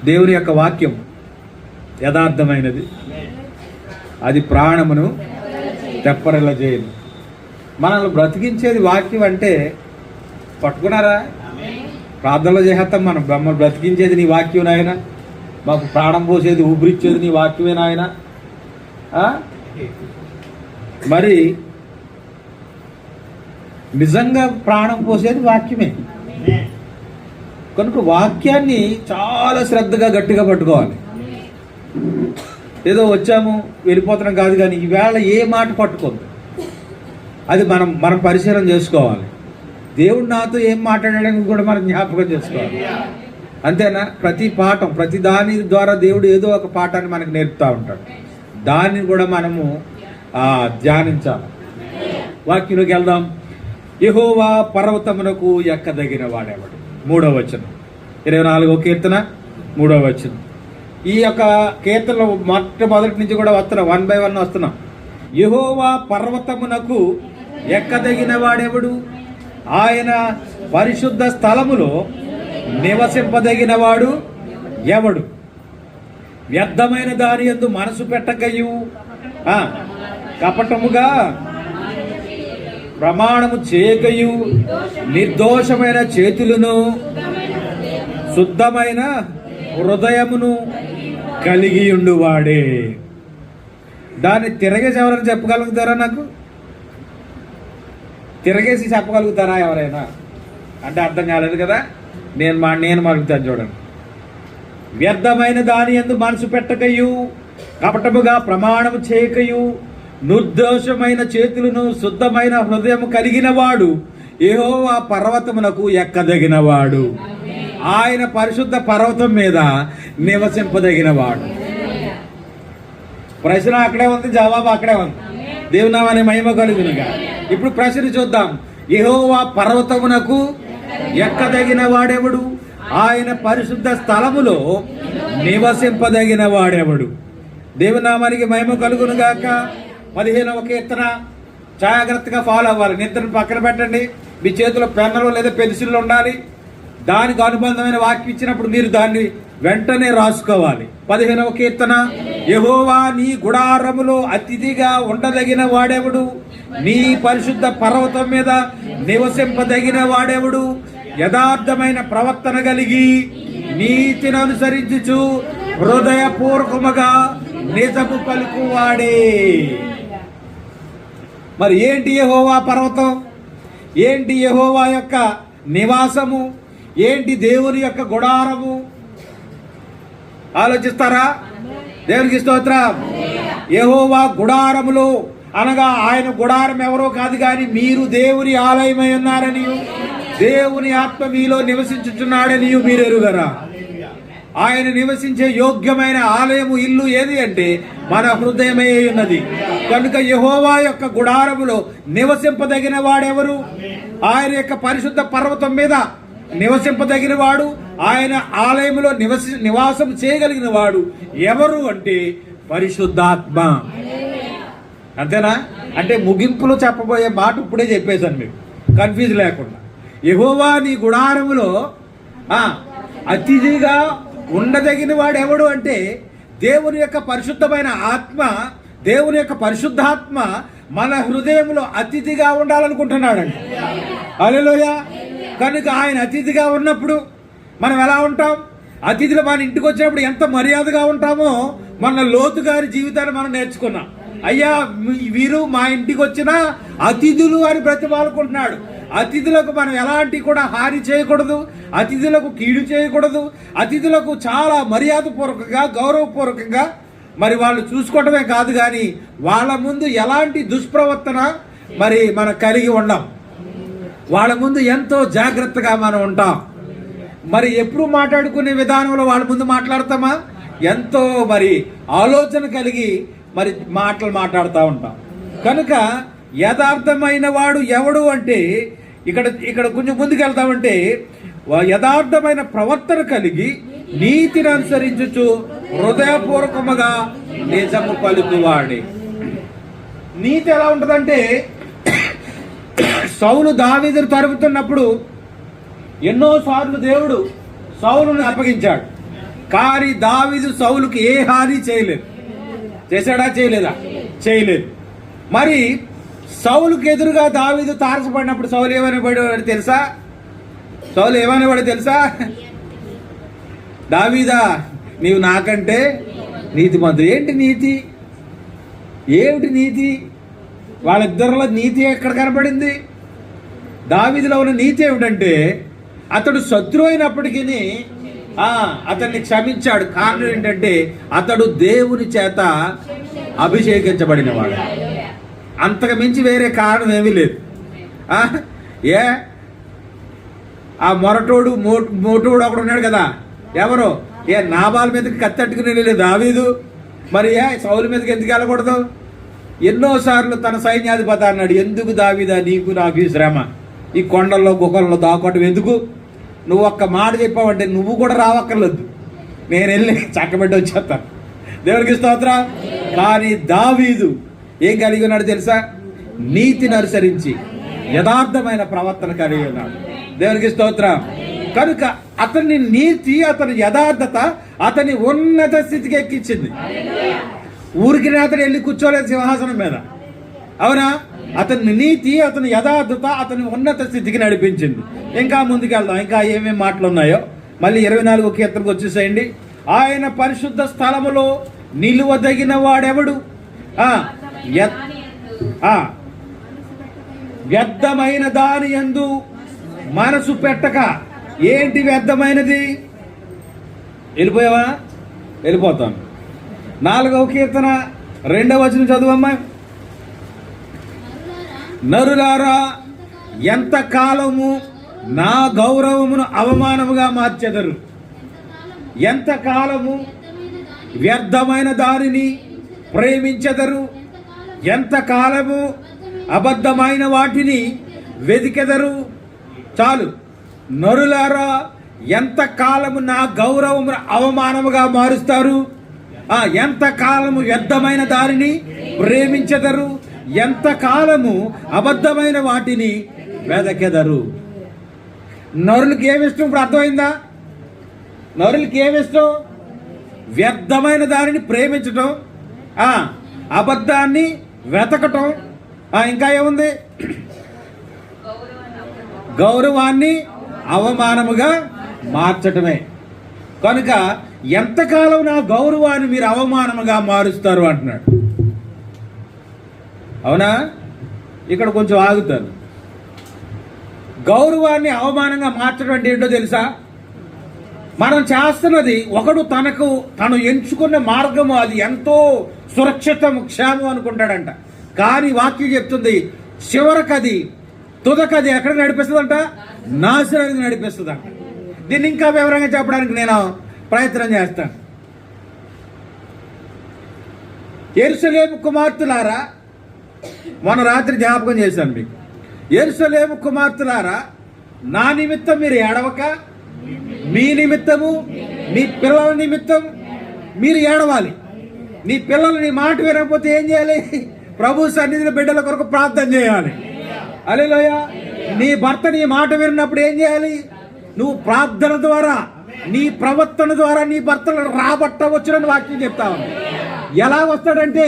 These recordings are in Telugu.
దేవుని యొక్క వాక్యం యథార్థమైనది, అది ప్రాణమును తెప్పరిల్ల చేయను. మనల్ని బ్రతికించేది వాక్యం అంటే పట్టుకున్నారా? ప్రార్థనలు చేసేస్తాం మనం, మమ్మల్ని బ్రతికించేది నీ వాక్యం నాయన, మాకు ప్రాణం పోసేది ఊపిరిచ్చేది నీ వాక్యమే నాయన. మరి నిజంగా ప్రాణం పోసేది వాక్యమే కనుక వాక్యాన్ని చాలా శ్రద్ధగా గట్టిగా పట్టుకోవాలి. ఏదో వచ్చాము వెళ్ళిపోతున్నాం కాదు, కానీ ఈవేళ ఏ మాట పట్టుకోద్దు, అది మనం పరిశీలన చేసుకోవాలి. దేవుడు నాతో ఏం మాట్లాడడానికి కూడా మనం జ్ఞాపకం చేసుకోవాలి. అంతేనా? ప్రతి పాఠం, ప్రతి దాని ద్వారా దేవుడు ఏదో ఒక పాఠాన్ని మనకు నేర్పుతూ ఉంటాడు. దాన్ని కూడా మనము ధ్యానించాలి. వాక్యంలోకి వెళ్దాం. యెహోవా పర్వతమునకు ఎక్కదగిన వాడేవాడు. 3వ వచనం, 24వ కీర్తన 3వ వచనం. ఈ యొక్క కీర్తనలో మొట్టమొదటి నుంచి కూడా వస్తున్నాం, 1 by 1 వస్తున్నాం. యెహోవా పర్వతమునకు ఎక్కదగిన వాడెవడు? ఆయన పరిశుద్ధ స్థలములో నివసింపదగిన వాడు ఎవడు? వ్యర్థమైన దాని యందు మనసు పెట్టకయు, కపటముగా ప్రమాణము చేయకయు, నిర్దోషమైన చేతులను శుద్ధమైన హృదయమును కలిగి ఉండువాడే. దాన్ని తిరగేసి ఎవరైనా చెప్పగలుగుతారా? నాకు తిరగేసి చెప్పగలుగుతారా ఎవరైనా? అంటే అర్థం కాలేదు కదా. నేను మరుగుతాను చూడండి. వ్యర్థమైన దాని యందు మనసు పెట్టకయు, కపటముగా ప్రమాణము చేయకయు, నిర్దోషమైన చేతులను శుద్ధమైన హృదయము కలిగిన వాడు యెహోవా పర్వతమునకు ఎక్కదగినవాడు. ఆయన పరిశుద్ధ పర్వతం మీద నివసింపదగిన వాడు. ప్రశ్న అక్కడే ఉంది, జవాబు అక్కడే ఉంది. దేవునామని మహిమ కలుగునుగా. ఇప్పుడు ప్రశ్న చూద్దాం. యెహోవా పర్వతమునకు ఎక్కదగిన వాడెవడు? ఆయన పరిశుద్ధ స్థలములో నివసింపదగిన వాడెవడు? దేవునామానికి మహిమ కలుగునుగాక. 15వ కీర్తన జాగ్రత్తగా ఫాలో అవ్వాలి. నిద్రను పక్కన పెట్టండి. మీ చేతిలో పెన్నులు లేదా పెన్సిళ్ళు ఉండాలి. దానికి అనుబంధమైన వాక్యం ఇచ్చినప్పుడు మీరు దాన్ని వెంటనే రాసుకోవాలి. 15వ కీర్తన, యెహోవా నీ గుడారములో అతిథిగా ఉండదగిన వాడెవడు? నీ పరిశుద్ధ పర్వతం మీద నివసింపదగిన వాడెవడు? యథార్థమైన ప్రవర్తన కలిగి నీతిని అనుసరించుచు హృదయపూర్వకముగా నిజము పలుకువాడే. మరి ఏంటి యెహోవా పర్వతం? ఏంటి యెహోవా యొక్క నివాసము? ఏంటి దేవుని యొక్క గుడారము? ఆలోచిస్తారా? దేవునికి స్తోత్రం. యెహోవా గుడారములో అనగా ఆయన గుడారం ఎవరో కాదు, కానీ మీరు దేవుని ఆలయమై ఉన్నారని, దేవుని ఆత్మ మీలో నివసించుచున్నాడని మీరు ఎరుగరా? ఆయన నివసించే యోగ్యమైన ఆలయము, ఇల్లు ఏది అంటే మన హృదయమే ఉన్నది. కనుక యెహోవా యొక్క గుడారములో నివసింపదగిన వాడెవరు? ఆయన యొక్క పరిశుద్ధ పర్వతం మీద నివసింపదగిన వాడు, ఆయన ఆలయములో నివాసం చేయగలిగిన వాడు ఎవరు అంటే పరిశుద్ధాత్మ. అంతేనా? అంటే ముగింపులో చెప్పబోయే మాట ఇప్పుడే చెప్పేశాను మీకు, కన్ఫ్యూజ్ లేకుండా. యెహోవా నీ గుడారములో అతిథిగా ఉండదగిన వాడు ఎవడు అంటే దేవుని యొక్క పరిశుద్ధమైన ఆత్మ, దేవుని యొక్క పరిశుద్ధాత్మ మన హృదయంలో అతిథిగా ఉండాలనుకుంటున్నాడండి. హల్లెలూయా. కనుక ఆయన అతిథిగా ఉన్నప్పుడు మనం ఎలా ఉంటాం? అతిథులు మన ఇంటికి వచ్చినప్పుడు ఎంత మర్యాదగా ఉంటామో మన లోతు గారి జీవితాన్ని మనం నేర్చుకున్నాం. అయ్యా వీరు మా ఇంటికి వచ్చిన అతిథులు అని బ్రతిమాలుకుంటున్నాడు. అతిథులకు మనం ఎలాంటి కూడా హాని చేయకూడదు, అతిథులకు కీడు చేయకూడదు. అతిథులకు చాలా మర్యాదపూర్వకంగా, గౌరవపూర్వకంగా మరి వాళ్ళు చూసుకోవడమే కాదు, కానీ వాళ్ళ ముందు ఎలాంటి దుష్ప్రవర్తన మరి మనం కలిగి ఉండం. వాళ్ళ ముందు ఎంతో జాగ్రత్తగా మనం ఉంటాం. మరి ఎప్పుడు మాట్లాడుకునే విధానంలో వాళ్ళ ముందు మాట్లాడతామా? ఎంతో మరి ఆలోచన కలిగి మరి మాట్లాడుతూ ఉంటాం. కనుక యథార్థమైన వాడు ఎవడు అంటే ఇక్కడ కొంచెం ముందుకు వెళ్తామంటే యథార్థమైన ప్రవర్తన కలిగి నీతిని అనుసరించుచు హృదయపూర్వకముగా నిజము పలుకువాడే. నీతి ఎలా ఉంటుందంటే, సౌలు దావీదును తరుముతున్నప్పుడు ఎన్నోసార్లు దేవుడు సౌలును అప్పగించాడు. కానీ దావీదు సౌలుకి ఏ హాని చేయలేదు. చేశాడా? చేయలేదా? చేయలేదు. మరి సౌలుకి ఎదురుగా దావీదు తారసపడినప్పుడు సౌలు ఏమనేవాడు తెలుసా? సౌలు ఏమనేవాడు తెలుసా? దావీదా, నీవు నాకంటే నీతిమంతుడు. ఏంటి నీతి? ఏమిటి నీతి? వాళ్ళిద్దరిలో నీతి ఎక్కడ కనపడింది? దావీదులో ఉన్న నీతి ఏమిటంటే అతడు శత్రువు అయినప్పటికీ అతన్ని క్షమించాడు. కారణం ఏంటంటే అతడు దేవుని చేత అభిషేకించబడినవాడు. అంతకు మించి వేరే కారణం ఏమీ లేదు. ఆ మొరటోడు మోటోడు ఒకడు ఉన్నాడు కదా, ఎవరో నాబాల్ మీదకి కత్తట్టుకుని వెళ్ళలేదు దావీదు. మరి సౌలు మీదకి ఎందుకు వెళ్ళకూడదు? ఎన్నోసార్లు తన సైన్యాధిపతి అన్నాడు, ఎందుకు దావీదా నీకు నాకు ఈ శ్రమ, ఈ కొండల్లో గుహల్లో దాకోవటం ఎందుకు? నువ్వు ఒక్క మాట చెప్పావంటే నువ్వు కూడా రావక్కర్లేదు, నేను వెళ్ళి చక్కబెట్టి వచ్చేస్తాను. దేవుడికి స్తోత్రం. కానీ దావీదు ఏం కలిగి ఉన్నాడు తెలుసా? నీతిని అనుసరించి యథార్థమైన ప్రవర్తన కలిగి ఉన్నాడు. దేవునికి స్తోత్రం. కనుక అతని నీతి, అతని యథార్థత అతని ఉన్నత స్థితికి ఎక్కించింది. ఊరికి అతను వెళ్ళి కూర్చోలేదు సింహాసనం మీద, అవునా? అతని నీతి, అతని యథార్థత అతని ఉన్నత స్థితికి నడిపించింది. ఇంకా ముందుకెళ్దాం, ఇంకా ఏమేమి మాటలు ఉన్నాయో మళ్ళీ 24వ కీర్తనకు వచ్చేసేయండి. ఆయన పరిశుద్ధ స్థలములో నిలువదగిన వాడెవడు? వ్యర్థమైన దాని యందు మనసు పెట్టక. ఏంటి వ్యర్థమైనది? వెళ్ళిపోయావా? వెళ్ళిపోతాను. 4వ కీర్తన 2వ వచనం చదువమ్మా. నరులారా, ఎంత కాలము నా గౌరవమును అవమానముగా మార్చెదరు? ఎంత కాలము వ్యర్థమైన దానిని ప్రేమించెదరు? ఎంత కాలము అబద్ధమైన వాటిని వెదికెదరు? చాలు. నరులారా, ఎంత కాలము నా గౌరవమును అవమానముగా మారుస్తారు? ఎంత కాలము వ్యర్థమైన దానిని ప్రేమించెదరు? ఎంత కాలము అబద్ధమైన వాటిని వెదకెదరు? నరులకి ఏమిష్టం? ఇప్పుడు అర్థమైందా? నరులకి ఏమిష్టం? వ్యర్థమైన దానిని ప్రేమించటం, అబద్ధాన్ని వెతకటం, ఇంకా ఏముంది? గౌరవాన్ని అవమానముగా మార్చటమే. కనుక ఎంతకాలం నా గౌరవాన్ని మీరు అవమానముగా మారుస్తారు అంటున్నాడు. అవునా? ఇక్కడ కొంచెం ఆగుతాను. గౌరవాన్ని అవమానంగా మార్చడం అంటే ఏంటో తెలుసా? మనం చేస్తున్నది ఒకడు తను ఎంచుకున్న మార్గము అది ఎంతో సురక్షితం, క్షేమం అనుకుంటాడంట. కానీ వాక్యం చెప్తుంది చివరకది, తుదకది ఎక్కడ నడిపిస్తుందంట? నాశనానికి నడిపిస్తుందంట. దీన్ని ఇంకా వివరంగా చెప్పడానికి నేను ప్రయత్నం చేస్తాను. యెరూషలేము కుమార్తెలారా, మొన్న రాత్రి జ్ఞాపకం చేశాను మీకు. యెరూషలేము కుమార్తెలారా, నా నిమిత్తం మీరు ఏడవక, మీ నిమిత్తము మీ పిల్లల నిమిత్తం మీరు ఏడవాలి. నీ పిల్లలు నీ మాట వినకపోతే ఏం చేయాలి? ప్రభు సన్నిధిలో బిడ్డల కొరకు ప్రార్థన చేయాలి. హల్లెలూయా. నీ భర్త నీ మాట విన్నప్పుడు ఏం చేయాలి? నువ్వు ప్రార్థన ద్వారా, నీ ప్రవర్తన ద్వారా నీ భర్తను రాబట్టవచ్చునని వాక్యం చెప్తావు. ఎలా వస్తాడంటే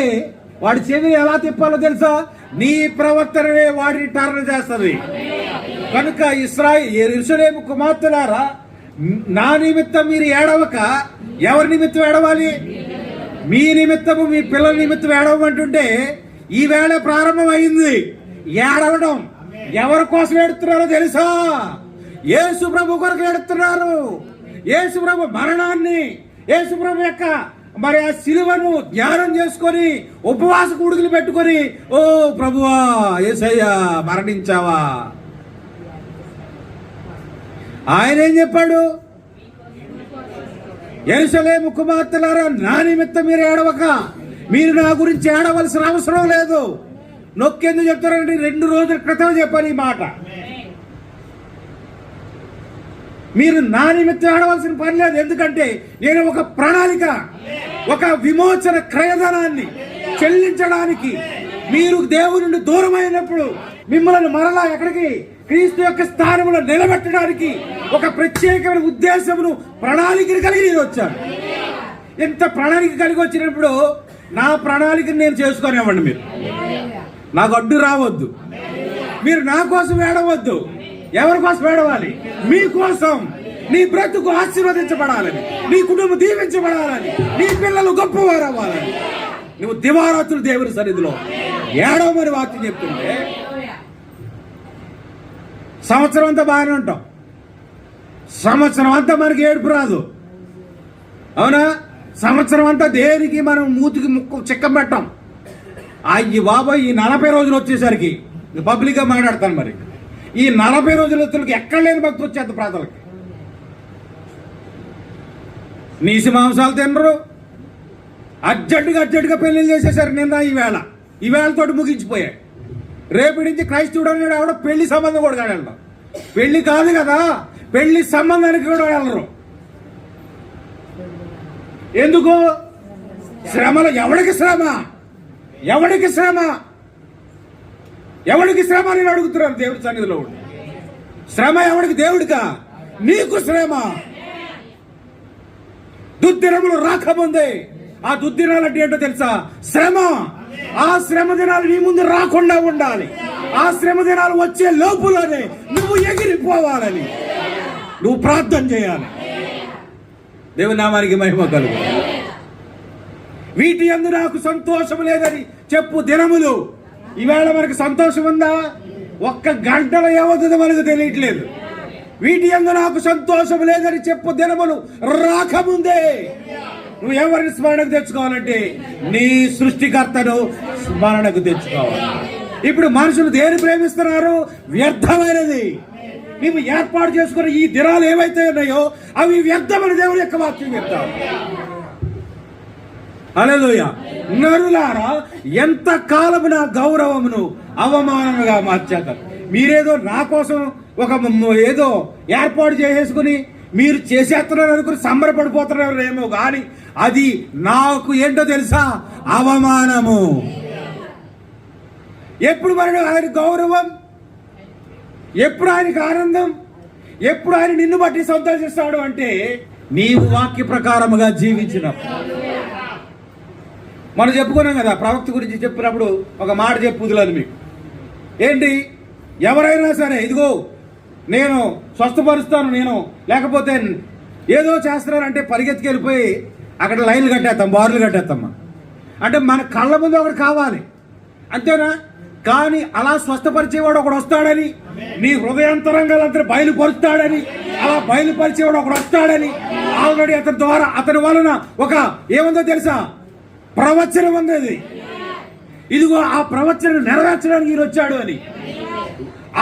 వాడి చెవి ఎలా తిప్పాలో తెలుసా? నీ ప్రవర్తననే వాడిని టర్న్ చేస్తుంది. కనుక యెరూషలేము కుమార్తెలారా, నా నిమిత్తం మీరు ఏడవక, ఎవరి నిమిత్తం ఏడవాలి? మీ నిమిత్తము మీ పిల్లల నిమిత్తం ఏడవమంటుంటే ఈ వేళ ప్రారంభమైంది ఏడవడం. ఎవరి కోసం ఏడుతున్నారో తెలుసా? యేసు ప్రభు కొరకు ఏడుతున్నారు. యేసు ప్రభు మరణాన్ని, యేసు ప్రభు యొక్క మరి ఆ శిలువను ధ్యానం చేసుకొని ఉపవాస కూడుకులు పెట్టుకొని, ఓ ప్రభువా యేసయ్యా మరణించావా. ఆయన ఏం చెప్పాడు? యెరూషలేము కుమార్తెలారా, నా నిమిత్తం మీరు ఏడవక, మీరు నా గురించి ఏడవలసిన అవసరం లేదు. నొక్కేందుకు చెప్తారంటే 2 రోజుల క్రితం చెప్పాను ఈ మాట. మీరు నా నిమిత్తం ఏడవలసిన పని లేదు. ఎందుకంటే నేను ఒక ప్రణాళిక, ఒక విమోచన క్రయధనాన్ని చెల్లించడానికి, మీరు దేవుని నుండి దూరమైనప్పుడు మిమ్మల్ని మరలా ఎక్కడికి? క్రీస్తు యొక్క స్థానంలో నిలబెట్టడానికి ఒక ప్రత్యేకమైన ఉద్దేశమును, ప్రణాళికను కలిగి నేను వచ్చాను. ఇంత ప్రణాళిక కలిగి వచ్చినప్పుడు నా ప్రణాళికను నేను చేసుకొనివ్వండి. మీరు నాకు అడ్డు రావద్దు. మీరు నా కోసం ఏడవద్దు. ఎవరి కోసం ఏడవాలి? మీకోసం. నీ బ్రతుకు ఆశీర్వదించబడాలని, నీ కుటుంబం దీవించబడాలని, నీ పిల్లలు గొప్పవారు అవ్వాలని నువ్వు దివారాత్రులు దేవుని సన్నిధిలో ఏడవమని వాక్యం చెప్తుంటే సంవత్సరం అంతా బాగానే ఉంటాం. సంవత్సరం అంతా మనకి ఏడుపు రాదు. అవునా? సంవత్సరం అంతా దేనికి మనం మూతికి ముక్కు చిక్కం పెట్టాం. అయ్యి బాబాయ్, ఈ 40 రోజులు వచ్చేసరికి పబ్లిక్గా మాట్లాడతాను. మరి ఈ 40 రోజుల ఎక్కడ లేని భక్తి వచ్చేది ప్రాంతాలకి. నీసి మాంసాలు తినరు. అర్జెంటుగా పెళ్లిళ్ళు చేసేసారు. నిన్న ఈవేళతోటి ముగించిపోయాయి. రేపటి నుంచి క్రైస్తవుడు అనేది ఆవిడ పెళ్లి సంబంధం కూడా వెళ్ళడం. పెళ్లి కాదు కదా, పెళ్లి సంబంధానికి కూడా వెళ్ళరు. ఎందుకు? శ్రమలు. ఎవడికి శ్రమ? ఎవడికి శ్రమ? ఎవడికి శ్రమ అని అడుగుతున్నారు దేవుడి సన్నిధిలో. శ్రమ ఎవడికి? దేవుడికా? నీకు శ్రమ. దుర్దినములు రాకముందే. ఆ దుర్దినాలు అంటే ఏంటో తెలుసా? శ్రమ. ఆ శ్రమ దినాలు నీ ముందు రాకుండా ఉండాలి. ఆ శ్రమ దినాలు వచ్చే లోపులోనే నువ్వు ఎగిరిపోవాలని నువ్వు ప్రార్థన చేయాలి. దేవుని నామానికి మహిమ కలుగు. వీటి యందు నాకు సంతోషం లేదని చెప్పు దినములు. ఈవేళ మనకు సంతోషం ఉందా? ఒక్క గంటలో ఏమవుతుందో మనకు తెలియట్లేదు. వీటి యందు నాకు సంతోషం లేదని చెప్పు దినములు రాకముందే నువ్వు ఎవరిని స్మరణకు తెచ్చుకోవాలంటే నీ సృష్టికర్తను స్మరణకు తెచ్చుకోవాలి. ఇప్పుడు మనుషులు దేని ప్రేమిస్తున్నారు? వ్యర్థమైనది. నువ్వు ఏర్పాటు చేసుకున్న ఈ దినాలు ఏవైతే ఉన్నాయో అవి వ్యర్థమైన దేవుని యొక్క వాక్యం చెప్తావు. హల్లెలూయా. నరులారా, ఎంత కాలము నా గౌరవమును అవమానముగా మార్చారు. మీరేదో నా కోసం ఒక ఏదో ఏర్పాటు చేసేసుకుని మీరు చేసేస్తున్నారు అనుకుని సంబరపడిపోతున్నారు ఏమో కానీ అది నాకు ఏంటో తెలుసా? అవమానము. ఎప్పుడు మరి ఆయన గౌరవం, ఎప్పుడు ఆయనకు ఆనందం, ఎప్పుడు ఆయన నిన్ను బట్టి సంతోషిస్తాడు అంటే నీవు వాక్య ప్రకారముగా జీవించినప్పుడు. మనం చెప్పుకున్నాం కదా, ప్రవక్త గురించి చెప్పినప్పుడు ఒక మాట చెప్పుదులని మీకు. ఏంటి? ఎవరైనా సరే ఇదిగో నేను స్వస్థపరుస్తాను, నేను లేకపోతే ఏదో చేస్తున్నానంటే పరిగెత్తుకెళ్ళిపోయి అక్కడ లైన్లు కట్టేస్తాం, బార్లు కట్టేస్తామ్మా. అంటే మన కళ్ళ ముందు ఒకటి కావాలి, అంతేనా? కానీ అలా స్వస్థపరిచేవాడు ఒకడు వస్తాడని, నీ హృదయాంతరంగాలంతా బయలుపరుస్తాడని, అలా బయలుపరిచేవాడు ఒకడు వస్తాడని ఆల్రెడీ అతని ద్వారా అతని వలన ఒక ఏముందో తెలుసా? ప్రవచనం ఉంది. ఇదిగో ఆ ప్రవచనం నెరవేర్చడానికి ఈయన వచ్చాడు అని.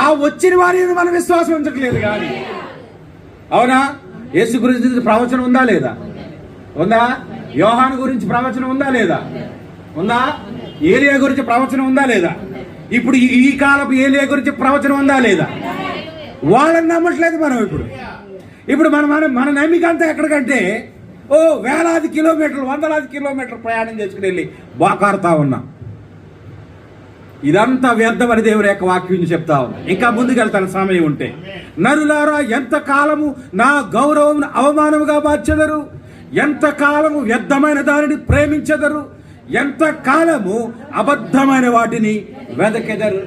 ఆ వచ్చిన వారి మన విశ్వాసం ఉంచట్లేదు కానీ. అవునా? యేసు గురించి ప్రవచనం ఉందా లేదా? ఉందా? యోహాను గురించి ప్రవచనం ఉందా లేదా? ఉందా? ఏలియా గురించి ప్రవచనం ఉందా లేదా? ఇప్పుడు ఈ కాలపు ఏలియా గురించి ప్రవచనం ఉందా లేదా? వాళ్ళని నమ్మట్లేదు మనం. ఇప్పుడు మన నమ్మిక అంతా ఎక్కడికంటే వేలాది కిలోమీటర్లు, వందలాది కిలోమీటర్లు ప్రయాణం చేసుకుని వెళ్ళి బాకారుతా ఉన్నాం. ఇదంతా వ్యర్థమని దేవుని యొక్క వాక్యం చెప్తా ఉంది. ఇంకా ముందుకెళ్తాను సమయం ఉంటే. నరులారా, ఎంత కాలము నా గౌరవం అవమానముగా మార్చెదరు, ఎంత కాలము వ్యర్థమైన దానిని ప్రేమించెదరు, ఎంత కాలము అబద్ధమైన వాటిని వెదకెదరు.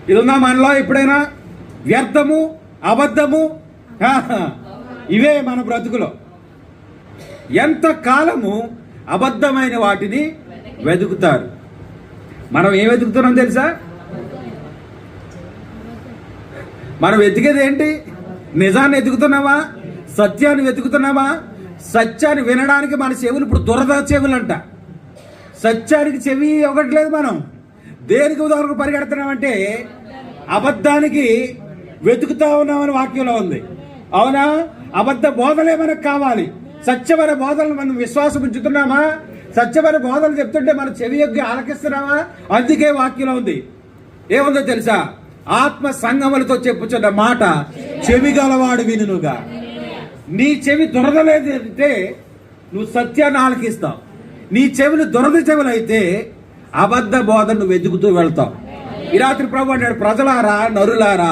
ఇది ఉందా మనలో ఎప్పుడైనా? వ్యర్థము, అబద్ధము, ఇవే మన బ్రతుకులో. ఎంత కాలము అబద్ధమైన వాటిని వెతుకుతారు. మనం ఏం వెతుకుతున్నాం తెలుసా? మనం వెతికేది ఏంటి? నిజాన్ని వెతుకుతున్నావా? సత్యాన్ని వెతుకుతున్నావా? సత్యాన్ని వినడానికి మన చెవులు ఇప్పుడు దురద చెవులు అంట. సత్యానికి చెవి ఇవ్వట్లేదు. మనం దేనికి ఉదాహరణకు పరిగెడుతున్నామంటే అబద్ధానికి వెతుకుతా ఉన్నామని వాక్యంలో ఉంది. అవునా? అబద్ధ బోధలే మనకు కావాలి. సత్యమైన బోధనలు మనం విశ్వాసం ఉంచుతున్నామా? సత్యమైన బోధనలు చెప్తుంటే మన చెవి యొగ్గి ఆలకిస్తున్నామా? అందుకే వాక్యంలో ఉంది. ఏముందో తెలుసా? ఆత్మ సంగములతో చెప్పుచున్న మాట చెవి గలవాడు వినుగా. నీ చెవి దురదలేదంటే నువ్వు సత్యాన్ని ఆలకిస్తావు. నీ చెవులు దురద చెవులైతే అబద్ధ బోధను వెతుకుతూ వెళ్తావు. ఈ రాత్రి ప్రభు అన్నాడు, ప్రజలారా, నరులారా,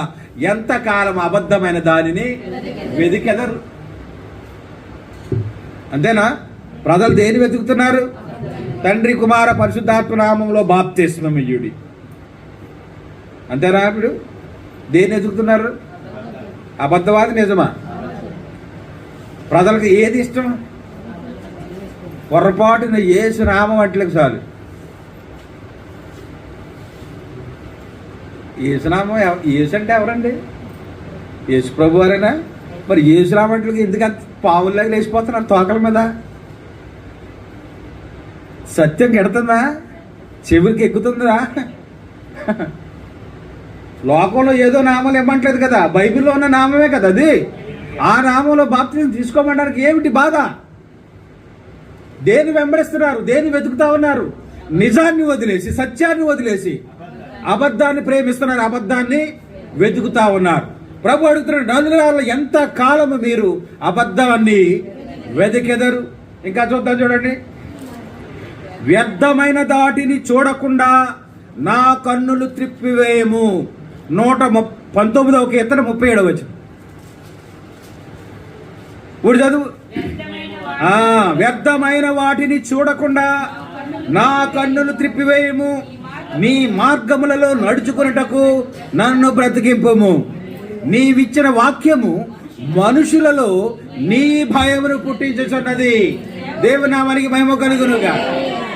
ఎంతకాలం అబద్ధమైన దానిని వెతికెదరు. అంతేనా? ప్రజలు దేని వెతుకుతున్నారు? తండ్రి కుమార పరిశుద్ధాత్మ నామంలో బాప్తిస్మమియ్యుడి. అంతేనా? ఇప్పుడు దేన్ని వెతుకుతున్నారు? అబద్ధవాది నిజమా? ప్రజలకు ఏది ఇష్టం? పొరపాటున యేసు నామం అంటలకు చాలు. యేసునామం యేసు అంటే ఎవరండి? యేసు ప్రభు వారేనా? మరి యేసు నామంటలకి ఎందుకు అంత పావుల్లాగా లేచిపోతున్నారు తోకల మీద? సత్యం కెడుతుందా? చెవులకి ఎక్కుతుందా? లోకంలో ఏదో నామాలు ఇవ్వట్లేదు కదా, బైబిల్లో ఉన్న నామమే కదా అది. ఆ నామంలో బాప్తిజం తీసుకోమనడానికి ఏమిటి బాధ? దేని వెంబడిస్తున్నారు? దేని వెతుకుతా ఉన్నారు? నిజాన్ని వదిలేసి, సత్యాన్ని వదిలేసి అబద్ధాన్ని ప్రేమిస్తున్నారు, అబద్ధాన్ని వెతుకుతా ఉన్నారు. ప్రభు అడుగుతున్నాడు, నలుగురు ఎంత కాలము మీరు అబద్ధాన్ని వెతికెదరు? ఇంకా చూద్దాం, చూడండి. వ్యర్థమైన దాటిని చూడకుండా నా కన్నులు త్రిప్పివేయము. 119వ కీర్తన 37వ వచనం. ఇప్పుడు చదువు. వ్యర్థమైన వాటిని చూడకుండా నా కన్నులు త్రిప్పివేయము, నీ మార్గములలో నడుచుకున్నటకు నన్ను బ్రతికింపుము. నీవిచ్చిన వాక్యము మనుషులలో నీ భయమును పుట్టించుచున్నది. దేవునామానికి మహిమ కలుగునుగా.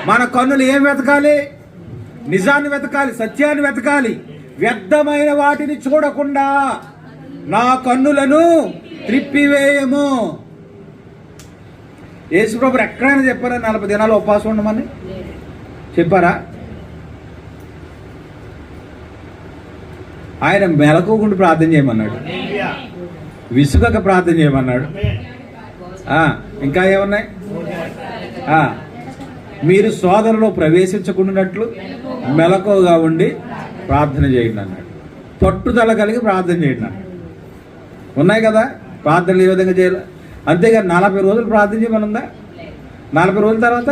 మన కన్నులు ఏం వెతకాలి? నిజాన్ని వెతకాలి, సత్యాన్ని వెతకాలి. వ్యర్థమైన వాటిని చూడకుండా నా కన్నులను త్రిప్పివేయము. యేసుప్రభు ఎక్కడైనా చెప్పారా 40 దినాలు ఉపవాసం ఉండమని? చెప్పారా? ఆయన మెలకువకుండా ప్రార్థన చేయమన్నాడు, విసుగక ప్రార్థన చేయమన్నాడు. ఇంకా ఏమున్నాయి? మీరు శోధనలో ప్రవేశించకుండానట్లు మెలకువగా ఉండి ప్రార్థన చేయండి అన్నాడు. పట్టుదల కలిగి ప్రార్థన చేయండి అన్నాడు. ఉన్నాయి కదా ప్రార్థనలు ఏ విధంగా చేయాలి. అంతేగాని 40 రోజులు ప్రార్థన చేయమనుందా? 40 రోజుల తర్వాత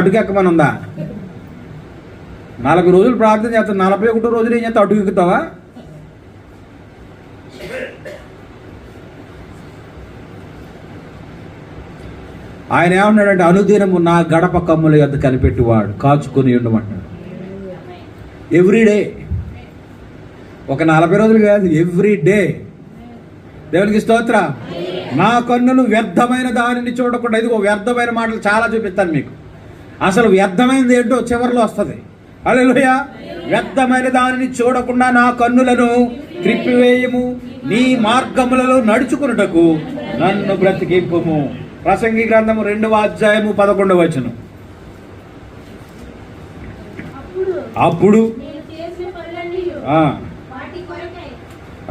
అడుగెక్కమనుందా? 40 రోజులు ప్రార్థన చేస్తాం, 41 రోజులు ఏం చేస్తావు? అడుగు ఎక్కుతావా? ఆయన ఏమన్నాడంటే, అనుదినము నా గడప కమ్ముల యొద్ద కనిపెట్టువాడు కాచుకొని ఉండమంటాడు. ఎవ్రీడే, ఒక 40 రోజులు కాదు, ఎవ్రీడే. దేవునికి స్తోత్ర. నా కన్నులు వ్యర్థమైన దానిని చూడకుండా. ఇదిగో వ్యర్థమైన మాటలు చాలా చూపిస్తాను మీకు. అసలు వ్యర్థమైనది ఏంటో చివరిలో వస్తుంది. హల్లెలూయా. వ్యర్థమైన దానిని చూడకుండా నా కన్నులను త్రిప్పివేయము, నీ మార్గములలో నడుచుకున్నటకు నన్ను బ్రతికింపుము. ప్రసంగి గ్రంథము 2వ అధ్యాయము 11వ వచనం. అప్పుడు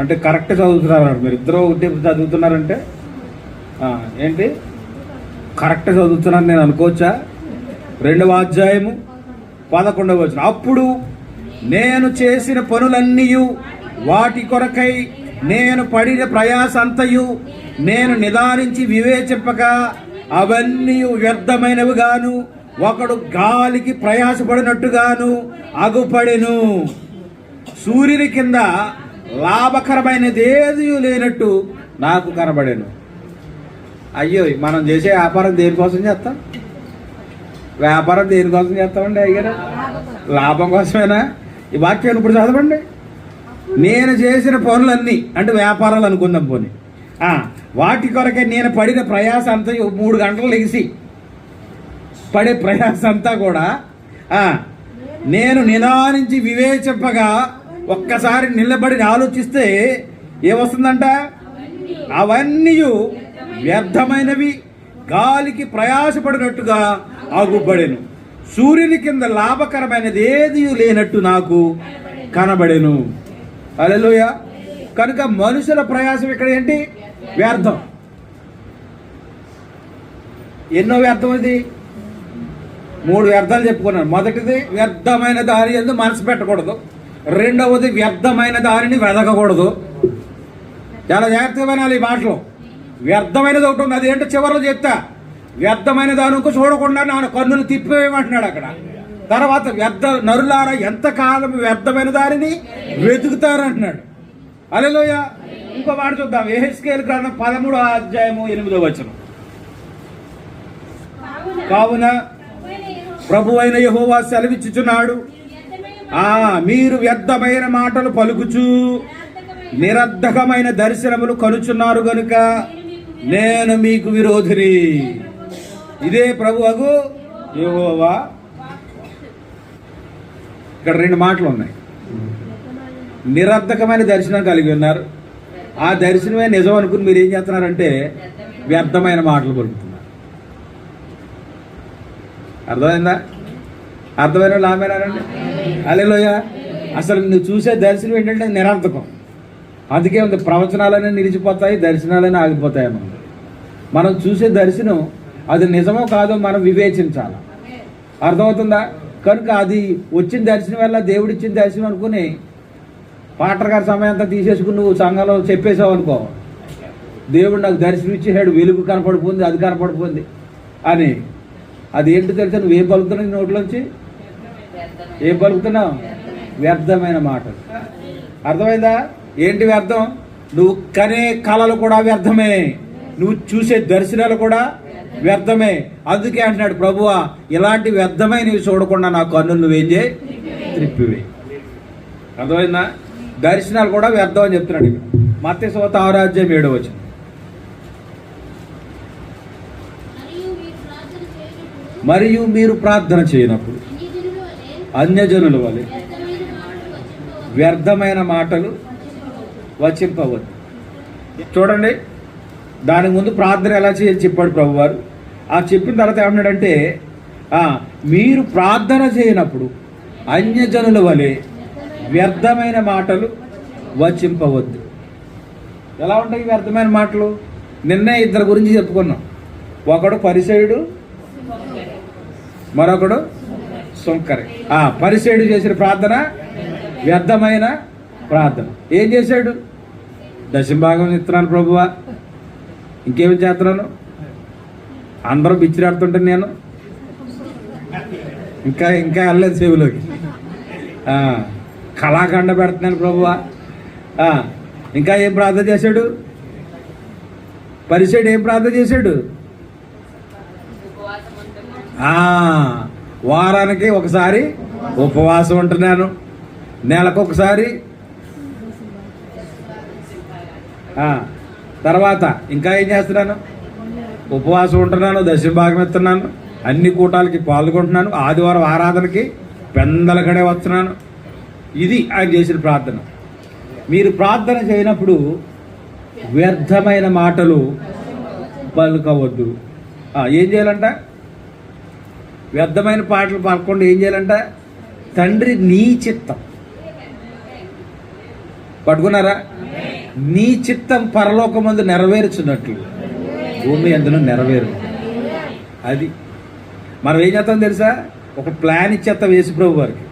అంటే కరెక్ట్ చదువుతున్నారు మీరు ఇద్దరు, ఒకటి చదువుతున్నారంటే ఏంటి కరెక్ట్ చదువుతున్నాను నేను అనుకోవచ్చా? 2వ అధ్యాయము 11వ వచనం. అప్పుడు నేను చేసిన పనులన్నీ వాటి కొరకై నేను పడిన ప్రయాస అంతయు నేను నిదానించి వివేచింపక అవన్నీ వ్యర్థమైనవి గాను, ఒకడు గాలికి ప్రయాసపడినట్టుగాను అగుపడెను. సూర్యుని కింద లాభకరమైనదేది లేనట్టు నాకు కనబడేను. అయ్యో, మనం చేసే వ్యాపారం దేనికోసం చేస్తాం? వ్యాపారం దేనికోసం చేస్తామండి అయ్యారా? లాభం కోసమేనా? ఈ వాక్యాన్ని ఇప్పుడు చదవండి. నేను చేసిన పనులన్నీ అంటే వ్యాపారాలు అనుకుందాం పోనీ, వాటి కొరకే నేను పడిన ప్రయాస అంతా 3 గంటలు లెగిసి పడే ప్రయాస అంతా కూడా నేను నిదానించి వివేచింపగా ఒక్కసారి నిలబడి ఆలోచిస్తే ఏమొస్తుందంట? అవన్నీ వ్యర్థమైనవి, గాలికి ప్రయాసపడినట్టుగా ఆగుపడెను. సూర్యుని కింద లాభకరమైనది ఏది లేనట్టు నాకు కనబడెను. హల్లెలూయా. కనుక మనుషుల ప్రయాసం ఇక్కడ ఏంటి? వ్యర్థం. ఎన్నో వ్యర్థం ఇది? 3 వ్యర్థాలు చెప్పుకున్నాను. మొదటిది, వ్యర్థమైన దాని యందు మనసు పెట్టకూడదు. రెండవది, వ్యర్థమైన దానిని వెదకకూడదు. చాలా జాగ్రత్తగా వినాలి ఈ మాటలో. వ్యర్థమైనది ఒకటి ఉంది, అదేంటో చివరిలో చెప్తా. వ్యర్థమైన దాని చూడకుండా నా కన్నులు తిప్పేయమంటున్నాడు అక్కడ. తర్వాత నరులారా ఎంతకాలం వ్యర్థమైన దానిని వెతుకుతారంటున్నాడు. హల్లెలూయా. ఇంకో మాట చూద్దాం. యెహెజ్కేలు గ్రంథం 13వ అధ్యాయము 8వ వచనం. కావున ప్రభువైన యెహోవా సెలవిచ్చుచున్నాడు, మీరు వ్యర్థమైన మాటలు పలుకుచు నిరర్ధకమైన దర్శనములు కనుచున్నారు గనుక నేను మీకు విరోధిని. ఇదే ప్రభువగు యెహోవా. ఇక్కడ 2 మాటలు ఉన్నాయి. నిరర్ధకమైన దర్శనం కలిగి ఉన్నారు. ఆ దర్శనమే నిజం అనుకుని మీరు ఏం చేస్తున్నారంటే వ్యర్థమైన మాటలు పలుకుతున్నారు. అర్థమైందా? అర్థమైన వాళ్ళు ఆమెనారండి. హల్లెలూయా. అసలు నువ్వు చూసే దర్శనం ఏంటంటే నిరర్థకం. అందుకే ఉంది, ప్రవచనాలనే నిలిచిపోతాయి, దర్శనాలనే ఆగిపోతాయి. మనం చూసే దర్శనం అది నిజమో కాదో మనం వివేచించాలి. అర్థమవుతుందా? కనుక అది వచ్చిన దర్శనం వల్ల దేవుడిచ్చిన దర్శనం అనుకుని పాటర్ గారి సమయం అంతా తీసేసుకుని నువ్వు సంఘంలో చెప్పేసావు అనుకో, దేవుడు నాకు దర్శనం ఇచ్చేసాడు, వెలుగు కనపడిపోయింది, అది కనపడిపోయింది అని. అది ఏంటి తెలుసా? నువ్వేం పలుకుతున్నావు నోట్లోంచి? ఏం పలుకుతున్నావు? వ్యర్థమైన మాటలు. అర్థమైందా? ఏంటి వ్యర్థం? నువ్వు కనే కళలు కూడా వ్యర్థమే, నువ్వు చూసే దర్శనాలు కూడా వ్యర్థమే. అందుకే అంటున్నాడు ప్రభువా, ఇలాంటి వ్యర్థమైనవి చూడకుండా నా కన్నులు నువ్వేం చేయి? త్రిప్పివే. అర్థమైందా? దర్శనాలు కూడా వ్యర్థం అని చెప్తున్నాడు. మత్తయి సువార్త 6వ అధ్యాయం 7వ వచనం. మరియు మీరు ప్రార్థన చేయనప్పుడు అన్యజనుల వలె వ్యర్థమైన మాటలు వచింపవద్దు. చూడండి, దాని ముందు ప్రార్థన ఎలా చేయాలి చెప్పాడు ప్రభువారు. ఆ చెప్పిన తర్వాత ఏమన్నాడంటే, మీరు ప్రార్థన చేయనప్పుడు అన్యజనుల వలె వ్యర్థమైన మాటలు వచింపవద్దు. ఎలా ఉంటాయి వ్యర్థమైన మాటలు? నిన్నే 2 గురించి చెప్పుకున్నాం. ఒకడు పరిసయుడు, మరొకడు సుంకరి. పరిసయుడు చేసిన ప్రార్థన వ్యర్థమైన ప్రార్థన. ఏం చేశాడు? దశంభాగం ఇస్తున్నాను ప్రభువా, ఇంకేమి చేస్తున్నాను, అందరూ బిచ్చిరాడుతుంటే నేను ఇంకా ఇంకా వెళ్ళలేదు చెవిలోకి, కళాఖండ పెడుతున్నాను ప్రభువా. ఇంకా ఏం ప్రార్థన చేశాడు? పరిసయుడు ఏం ప్రార్థన చేశాడు? వారానికి ఒకసారి ఉపవాసం ఉంటున్నాను, నెలకు ఒకసారి, తర్వాత ఇంకా ఏం చేస్తున్నాను? ఉపవాసం ఉంటున్నాను, దశంభాగం ఇస్తున్నాను, అన్ని కూటాలకి పాల్గొంటున్నాను, ఆదివారం ఆరాధనకి పెందలకడే వస్తున్నాను. ఇది ఆయన చేసిన ప్రార్థన. మీరు ప్రార్థన చేయనప్పుడు వ్యర్థమైన మాటలు పలుకవద్దు. ఏం చేయాలంట? వ్యర్థమైన పాటలు పలకుండా ఏం చేయాలంట? తండ్రి నీ చిత్తం పట్టుకున్నారా? నీ చిత్తం పరలోకమందు నెరవేర్చున్నట్లు భూమి అందులో నెరవేరు. అది మనం ఏం చేస్తాం తెలుసా? ఒక ప్లాన్ ఇచ్చేస్తాం యేసు ప్రభు వారికి.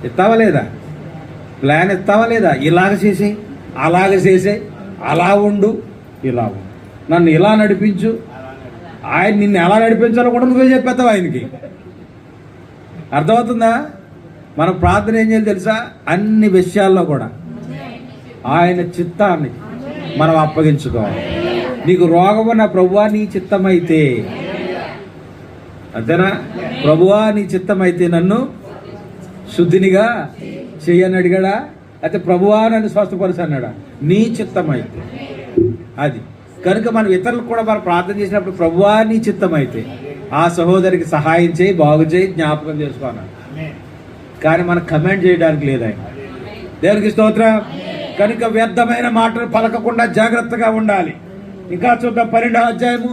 ఇస్తావా లేదా? ప్లాన్ ఇస్తావా లేదా? ఇలాగ చేసే, అలాగ చేసే, అలా ఉండు, ఇలా ఉండు, నన్ను ఇలా నడిపించు. ఆయన నిన్ను ఎలా నడిపించాలో కూడా నువ్వే చెప్పేస్తావు ఆయనకి. అర్థమవుతుందా? మనం ప్రార్థన ఏం చేయాలి తెలుసా? అన్ని విషయాల్లో కూడా ఆయన చిత్తాన్ని మనం అప్పగించుకోవాలి. నీకు రోగము నా ప్రభువా నీ చిత్తమైతే, అంతేనా? ప్రభువా నీ చిత్తమైతే నన్ను శుద్ధినిగా చెయ్యని అడిగాడా? అయితే ప్రభువా నన్ను స్వస్థపరుచు అన్నాడా? నీ చిత్తమైతే. అది కనుక మనం ఇతరులకు కూడా మనం ప్రార్థన చేసినప్పుడు ప్రభువా నీ చిత్తమైతే ఆ సహోదరికి సహాయం చేయి, బాగు చేయి, జ్ఞాపకం చేసుకోవాలి. కానీ మనం కమెంట్ చేయడానికి లేదు ఆయన. దేవునికి స్తోత్రం. కనుక వ్యర్థమైన మాటలు పలకకుండా జాగ్రత్తగా ఉండాలి. ఇంకా చూద్దాం 12వ అధ్యాయము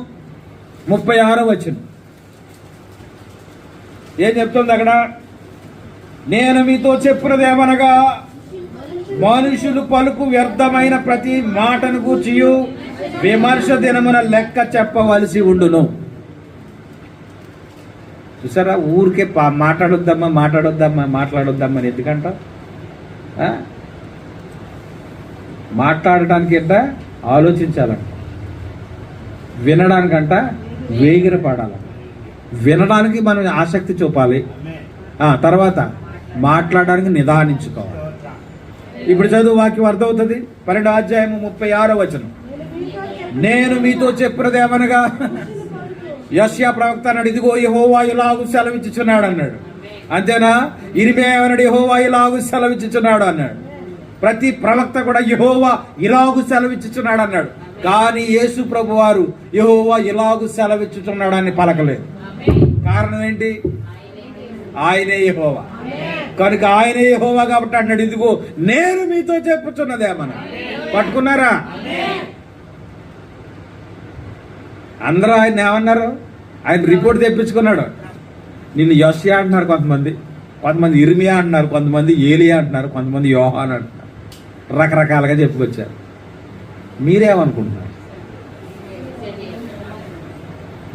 36వ వచనం. ఏం చెప్తుంది అక్కడ? నేను మీతో చెప్పినదేమనగా మనుషులు పలుకు వ్యర్థమైన ప్రతి మాటను గూర్చియు విమర్శ దినమున లెక్క చెప్పవలసి ఉండును. చూసారా? ఊరికే మాట్లాడొద్దామని ఎందుకంట? మాట్లాడటానికి ఎంత ఆలోచించాలంట, వినడానికంట వేగిర పడాలంట. వినడానికి మనం ఆసక్తి చూపాలి, తర్వాత మాట్లాడడానికి నిదానించుకోవాలి. ఇప్పుడు చదువు వాక్యం అర్థమవుతుంది. 12వ అధ్యాయము 36వ వచనం. నేను మీతో చెప్పినది ఏమనగా, యెషయా ప్రవక్త అన్నాడు, ఇదిగో యెహోవా ఇలాగు సెలవిచ్చుచున్నాడు అన్నాడు. అంతేనా? ఇర్మీయా ఏమన్నాడు? యెహోవా ఇలాగు సెలవిచ్చుచున్నాడు అన్నాడు. ప్రతి ప్రవక్త కూడా యెహోవా ఇలాగు సెలవిచ్చుచున్నాడు అన్నాడు. కానీ యేసు ప్రభు వారు యెహోవా ఇలాగు సెలవిచ్చుచున్నాడు అని పలకలేదు. కారణం ఏంటి? ఆయనే యెహోవా కనుక ఆయనే యెహోవా కాబట్టి అన్నాడు, ఇదిగో నేను మీతో చెప్పుచున్నదేమన్నా. పట్టుకున్నారా? అందరూ ఆయన ఏమన్నారు? ఆయన రిపోర్ట్ తెప్పించుకున్నాడు. నిన్ను యెషయా అంటున్నారు కొంతమంది, కొంతమంది ఇర్మీయా అంటున్నారు, కొంతమంది ఏలియా అంటున్నారు, కొంతమంది యోహాను అంటున్నారు. రకరకాలుగా చెప్పుకొచ్చారు. మీరేమనుకుంటున్నారు?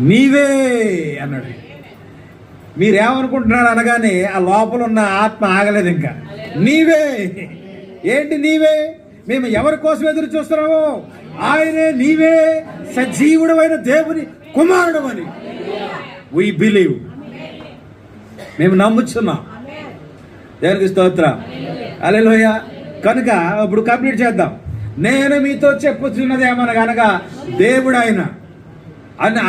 నీవే అన్నాడు. మీరేమనుకుంటున్నారు అనగానే ఆ లోపల ఉన్న ఆత్మ ఆగలేదు. ఇంకా నీవే ఏంటి? నీవే మేము ఎవరి కోసం ఎదురు చూస్తున్నామో ఆయనే, నీవే సజీవుడమైన దేవుని కుమారుడు అని వి బిలీవ్. మేము నమ్ముచున్నాం. దేవునికి స్తోత్రం. హల్లెలూయా. కనుక ఇప్పుడు కంప్లీట్ చేద్దాం. నేను మీతో చెప్పుచున్నది ఏమనగా, అనగా దేవుడు ఆయన అని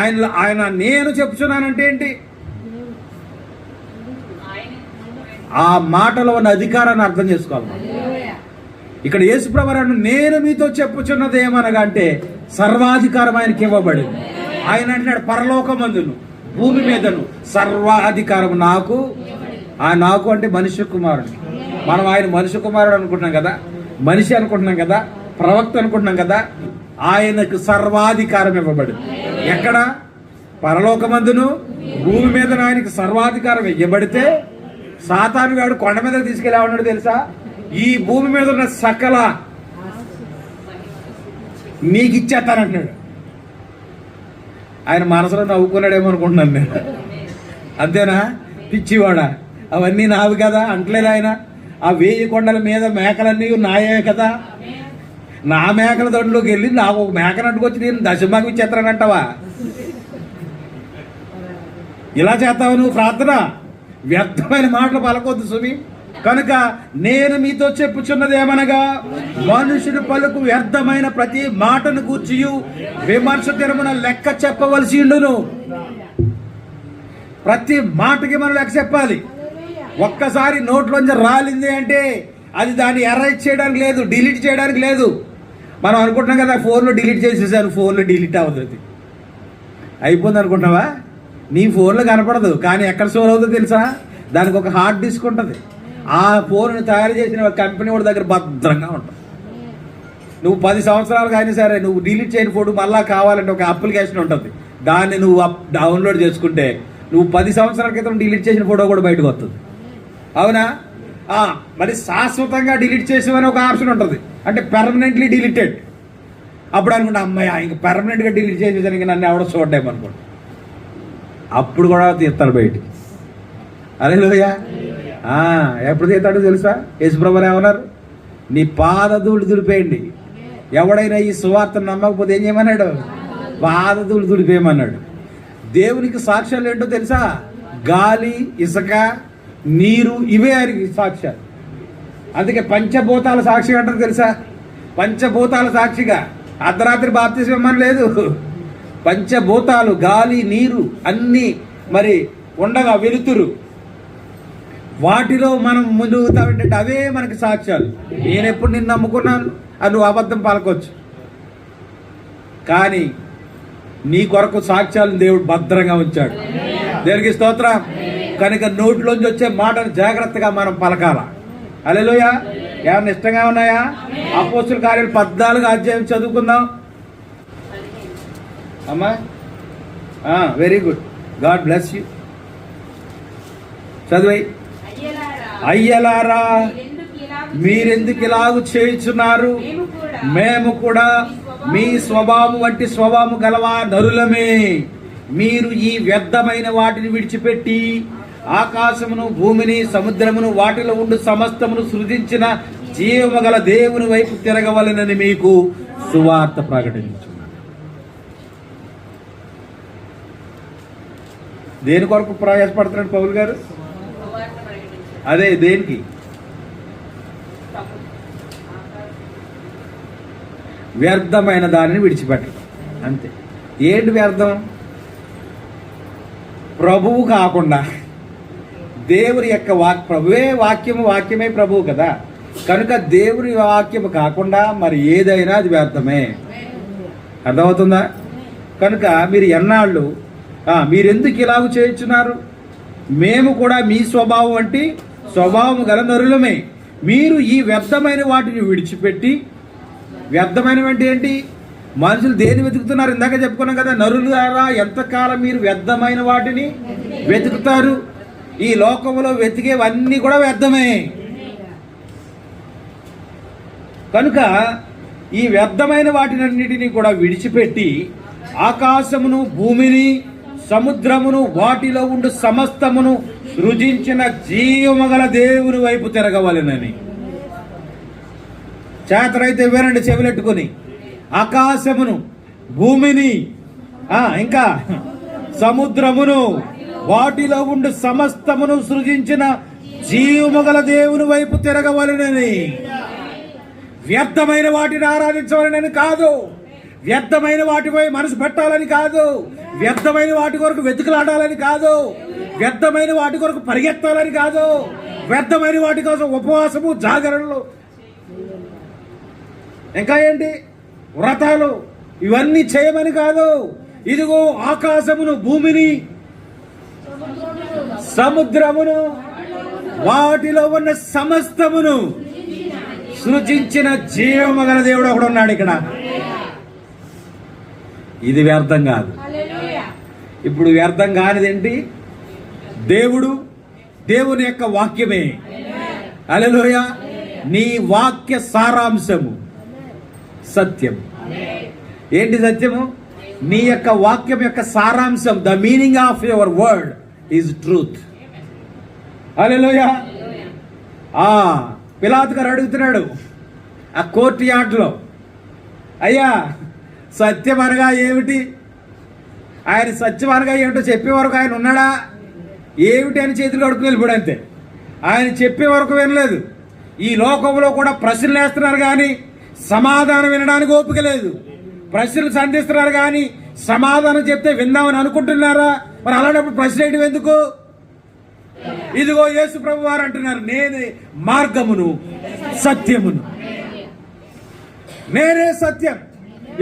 ఆయన నేను చెప్పుచున్నానంటే ఏంటి? ఆ మాటలో ఉన్న అధికారాన్ని అర్థం చేసుకోవాలి. ఇక్కడ యేసుప్రభువు నేను మీతో చెప్పుచున్నది ఏమనగా అంటే సర్వాధికారం ఆయనకి ఇవ్వబడింది. ఆయన అంటున్నాడు, పరలోకమందును భూమి మీదను సర్వాధికారం నాకు. ఆ నాకు అంటే మనుష్య కుమారుడు. మనం ఆయన మనుష్య కుమారుడు అనుకుంటున్నాం కదా, మనిషి అనుకుంటున్నాం కదా, ప్రవక్త అనుకుంటున్నాం కదా. ఆయనకు సర్వాధికారం ఇవ్వబడింది. ఎక్కడ? పరలోకమందును భూమి మీద ఆయనకు సర్వాధికారం ఇవ్వబడితే సాతాను గాడు కొండ మీద తీసుకెళ్ళి ఉన్నాడు తెలుసా? ఈ భూమి మీద ఉన్న సకల నీకు ఇచ్చేస్తానంటున్నాడు. ఆయన మనసులో నవ్వుకున్నాడేమో అనుకుంటున్నాను నేను. అంతేనా? పిచ్చివాడా, అవన్నీ నావి కదా అంటలేదు ఆయన. ఆ 1000 కొండల మీద మేకలన్నీ నాయే కదా. నా మేకల దొడ్లోకి వెళ్ళి నాకు ఒక మేకను అడ్డుకొచ్చి నేను దశభాగం ఇచ్చేస్తానంటావా? ఇలా చేస్తావు నువ్వు ప్రార్థన? వ్యర్థమైన మాటలు పలకొద్దు సుమి. కనుక నేను మీతో చెప్పుచున్నది ఏమనగా, మనుషుడు పలుకు వ్యర్థమైన ప్రతి మాటను గూర్చి విమర్శ దినమున లెక్క చెప్పవలసి ఉండును. ప్రతి మాటకి మనం లెక్క చెప్పాలి. ఒక్కసారి నోట్లోంచి రాలింది అంటే అది దాన్ని ఎరైజ్ చేయడానికి లేదు, డిలీట్ చేయడానికి లేదు. మనం అనుకుంటున్నాం కదా, ఫోన్లో డిలీట్ చేసేసాను, ఫోన్లో డిలీట్ అవ్వదు. అయిపోయింది అనుకుంటున్నావా? నీ ఫోన్లో కనపడదు, కానీ ఎక్కడ స్టోర్ అవుతుందో తెలుసా? దానికి ఒక హార్డ్ డిస్క్ ఉంటుంది. ఆ ఫోన్ను తయారు చేసిన కంపెనీ వాడి దగ్గర భద్రంగా ఉంటుంది. నువ్వు 10 సంవత్సరాలుగా అయినా సరే నువ్వు డిలీట్ చేయని ఫోటో మళ్ళీ కావాలంటే ఒక అప్లికేషన్ ఉంటుంది. దాన్ని నువ్వు డౌన్లోడ్ చేసుకుంటే నువ్వు 10 సంవత్సరాల క్రితం డిలీట్ చేసిన ఫోటో కూడా బయటకు వస్తుంది. అవునా? మరి శాశ్వతంగా డిలీట్ చేసేవని ఒక ఆప్షన్ ఉంటుంది, అంటే పెర్మనెంట్లీ డిలీటెడ్. అప్పుడు అనుకుంటా, అమ్మాయి ఇంక పెర్మనెంట్గా డిలీట్ చేసేదానికి నన్ను ఎవడో చూడలేమనుకోండి. అప్పుడు కూడా తీస్తాడు బయటికి. హల్లెలూయా. ఎప్పుడు తీస్తాడో తెలుసా? యేసుప్రభువు ఏమన్నారు? నీ పాదధూళి దులిపేయండి. ఎవడైనా ఈ సువార్తను నమ్మకపోతే ఏం చేయమన్నాడు? పాదధూళి దులిపేయమన్నాడు. దేవునికి సాక్ష్యాలు ఏంటో తెలుసా? గాలి, ఇసుక, నీరు, ఇవే ఆయనకి సాక్ష్యాలు. అందుకే పంచభూతాల సాక్షిగా అంటారు తెలుసా? పంచభూతాల సాక్షిగా అర్ధరాత్రి బాప్తిస్మం ఇవ్వమని లేదు. పంచభూతాలు, గాలి, నీరు అన్నీ మరి ఉండగా, వెలుతురు, వాటిలో మనం ముందుగుతామంటే అవే మనకి సాక్ష్యాలు. నేను ఎప్పుడు నిన్ను నమ్ముకున్నాను అని నువ్వు అబద్ధం పలకొచ్చు, కానీ నీ కొరకు సాక్ష్యాలను దేవుడు భద్రంగా ఉంచాడు. దేవునికి స్తోత్రం. కనుక నోట్లోంచి వచ్చే మాటలు జాగ్రత్తగా మనం పలకాల. హల్లెలూయా. ఏమన్నా ఇష్టంగా ఉన్నాయా? అపోస్తుల కార్యాలు 14వ అధ్యాయం చదువుకుందాం అమ్మా. Very good, God bless you. చదువై. అయ్యలారా, మీరెందుకు ఇలాగు చేయుచున్నారు? మేము కూడా మీ స్వభావం వంటి స్వభావం గలవా నరులమే. మీరు ఈ వ్యర్థమైన వాటిని విడిచిపెట్టి ఆకాశమును, భూమిని, సముద్రమును, వాటిలో ఉండు సమస్తమును సృజించిన జీవము గల దేవుని వైపు తిరగవలెనని మీకు సువార్త ప్రకటించు. దేని కొరకు ప్రయాసపడుతున్నాడు పౌలు గారు? అదే దేనికి? వ్యర్థమైన దానిని విడిచిపెట్టడం. అంతే. ఏంటి వ్యర్థం? ప్రభువు కాకుండా దేవుని యొక్క ప్రభువే వాక్యమే ప్రభువు కదా. కనుక దేవుని వాక్యము కాకుండా మరి ఏదైనా అది వ్యర్థమే. అర్థమవుతుందా? కనుక మీరు ఎన్నాళ్ళు మీరెందుకు ఇలాగ చేయించున్నారు? మేము కూడా మీ స్వభావం అంటే స్వభావం గల నరులమే. మీరు ఈ వ్యర్థమైన వాటిని విడిచిపెట్టి, వ్యర్థమైనవి అంటే ఏంటి? మనుషులు దేని వెతుకుతున్నారు? ఇందాక చెప్పుకున్నాం కదా, నరులు ద్వారా ఎంతకాలం మీరు వ్యర్థమైన వాటిని వెతుకుతారు? ఈ లోకంలో వెతికేవన్నీ కూడా వ్యర్థమే. కనుక ఈ వ్యర్థమైన వాటినన్నిటినీ కూడా విడిచిపెట్టి ఆకాశమును, భూమిని, సముద్రమును, వాటిలో ఉండు సమస్తమును సృజించిన జీవమగల దేవుని వైపు తిరగవలెనని. చేతనైతే వినండి చెవులెట్టుకొని. ఆకాశమును, భూమిని, ఇంకా సముద్రమును, వాటిలో ఉండు సమస్తమును సృజించిన జీవమగల దేవుని వైపు తిరగవలెనని. వ్యర్థమైన వాటిని ఆరాధించవలనని కాదు, వ్యర్థమైన వాటిపై మనసు పెట్టాలని కాదు, వ్యర్థమైన వాటి కొరకు వెతుకులాడాలని కాదు, వ్యర్థమైన వాటి కొరకు పరిగెత్తాలని కాదు, వ్యర్థమైన వాటి కోసం ఉపవాసము, జాగరణలు, ఇంకా ఏంటి వ్రతాలు, ఇవన్నీ చేయమని కాదు. ఇదిగో ఆకాశమును, భూమిని, సముద్రమును, వాటిలో ఉన్న సమస్తమును సృజించిన జీవమగల దేవుడు ఒకడు ఉన్నాడు ఇక్కడ. ఇది వ్యర్థం కాదు. ఇప్పుడు వ్యర్థం కానిదేంటి? దేవుని యొక్క వాక్యమే. హల్లెలూయా. నీ వాక్య సారాంశము సత్యం. ఏంటి సత్యము? నీ యొక్క వాక్యం యొక్క సారాంశం, the meaning of your word is truth. Hallelujah. పిలాతు గారు అడుగుతున్నాడు ఆ కోర్టు యార్డ్లో, అయ్యా సత్యం అనగా ఏమిటి? ఆయన సత్యం అనగా ఏమిటో చెప్పే వరకు ఆయన ఉన్నాడా? ఏమిటి అని చేతులు కడుపుకు వెళ్ళిపోయాడు అంతే. ఆయన చెప్పే వరకు వినలేదు. ఈ లోకంలో కూడా ప్రశ్నలు వేస్తున్నారు కానీ సమాధానం వినడానికి ఓపిక లేదు. ప్రశ్నలు సంధిస్తున్నారు కానీ సమాధానం చెప్తే విందామని అనుకుంటున్నారా? మరి అలాంటప్పుడు ప్రశ్న వేయడం ఎందుకు? ఇదిగో యేసు ప్రభు వారు అంటున్నారు, నేనే మార్గమును సత్యమును, నేనే సత్యం.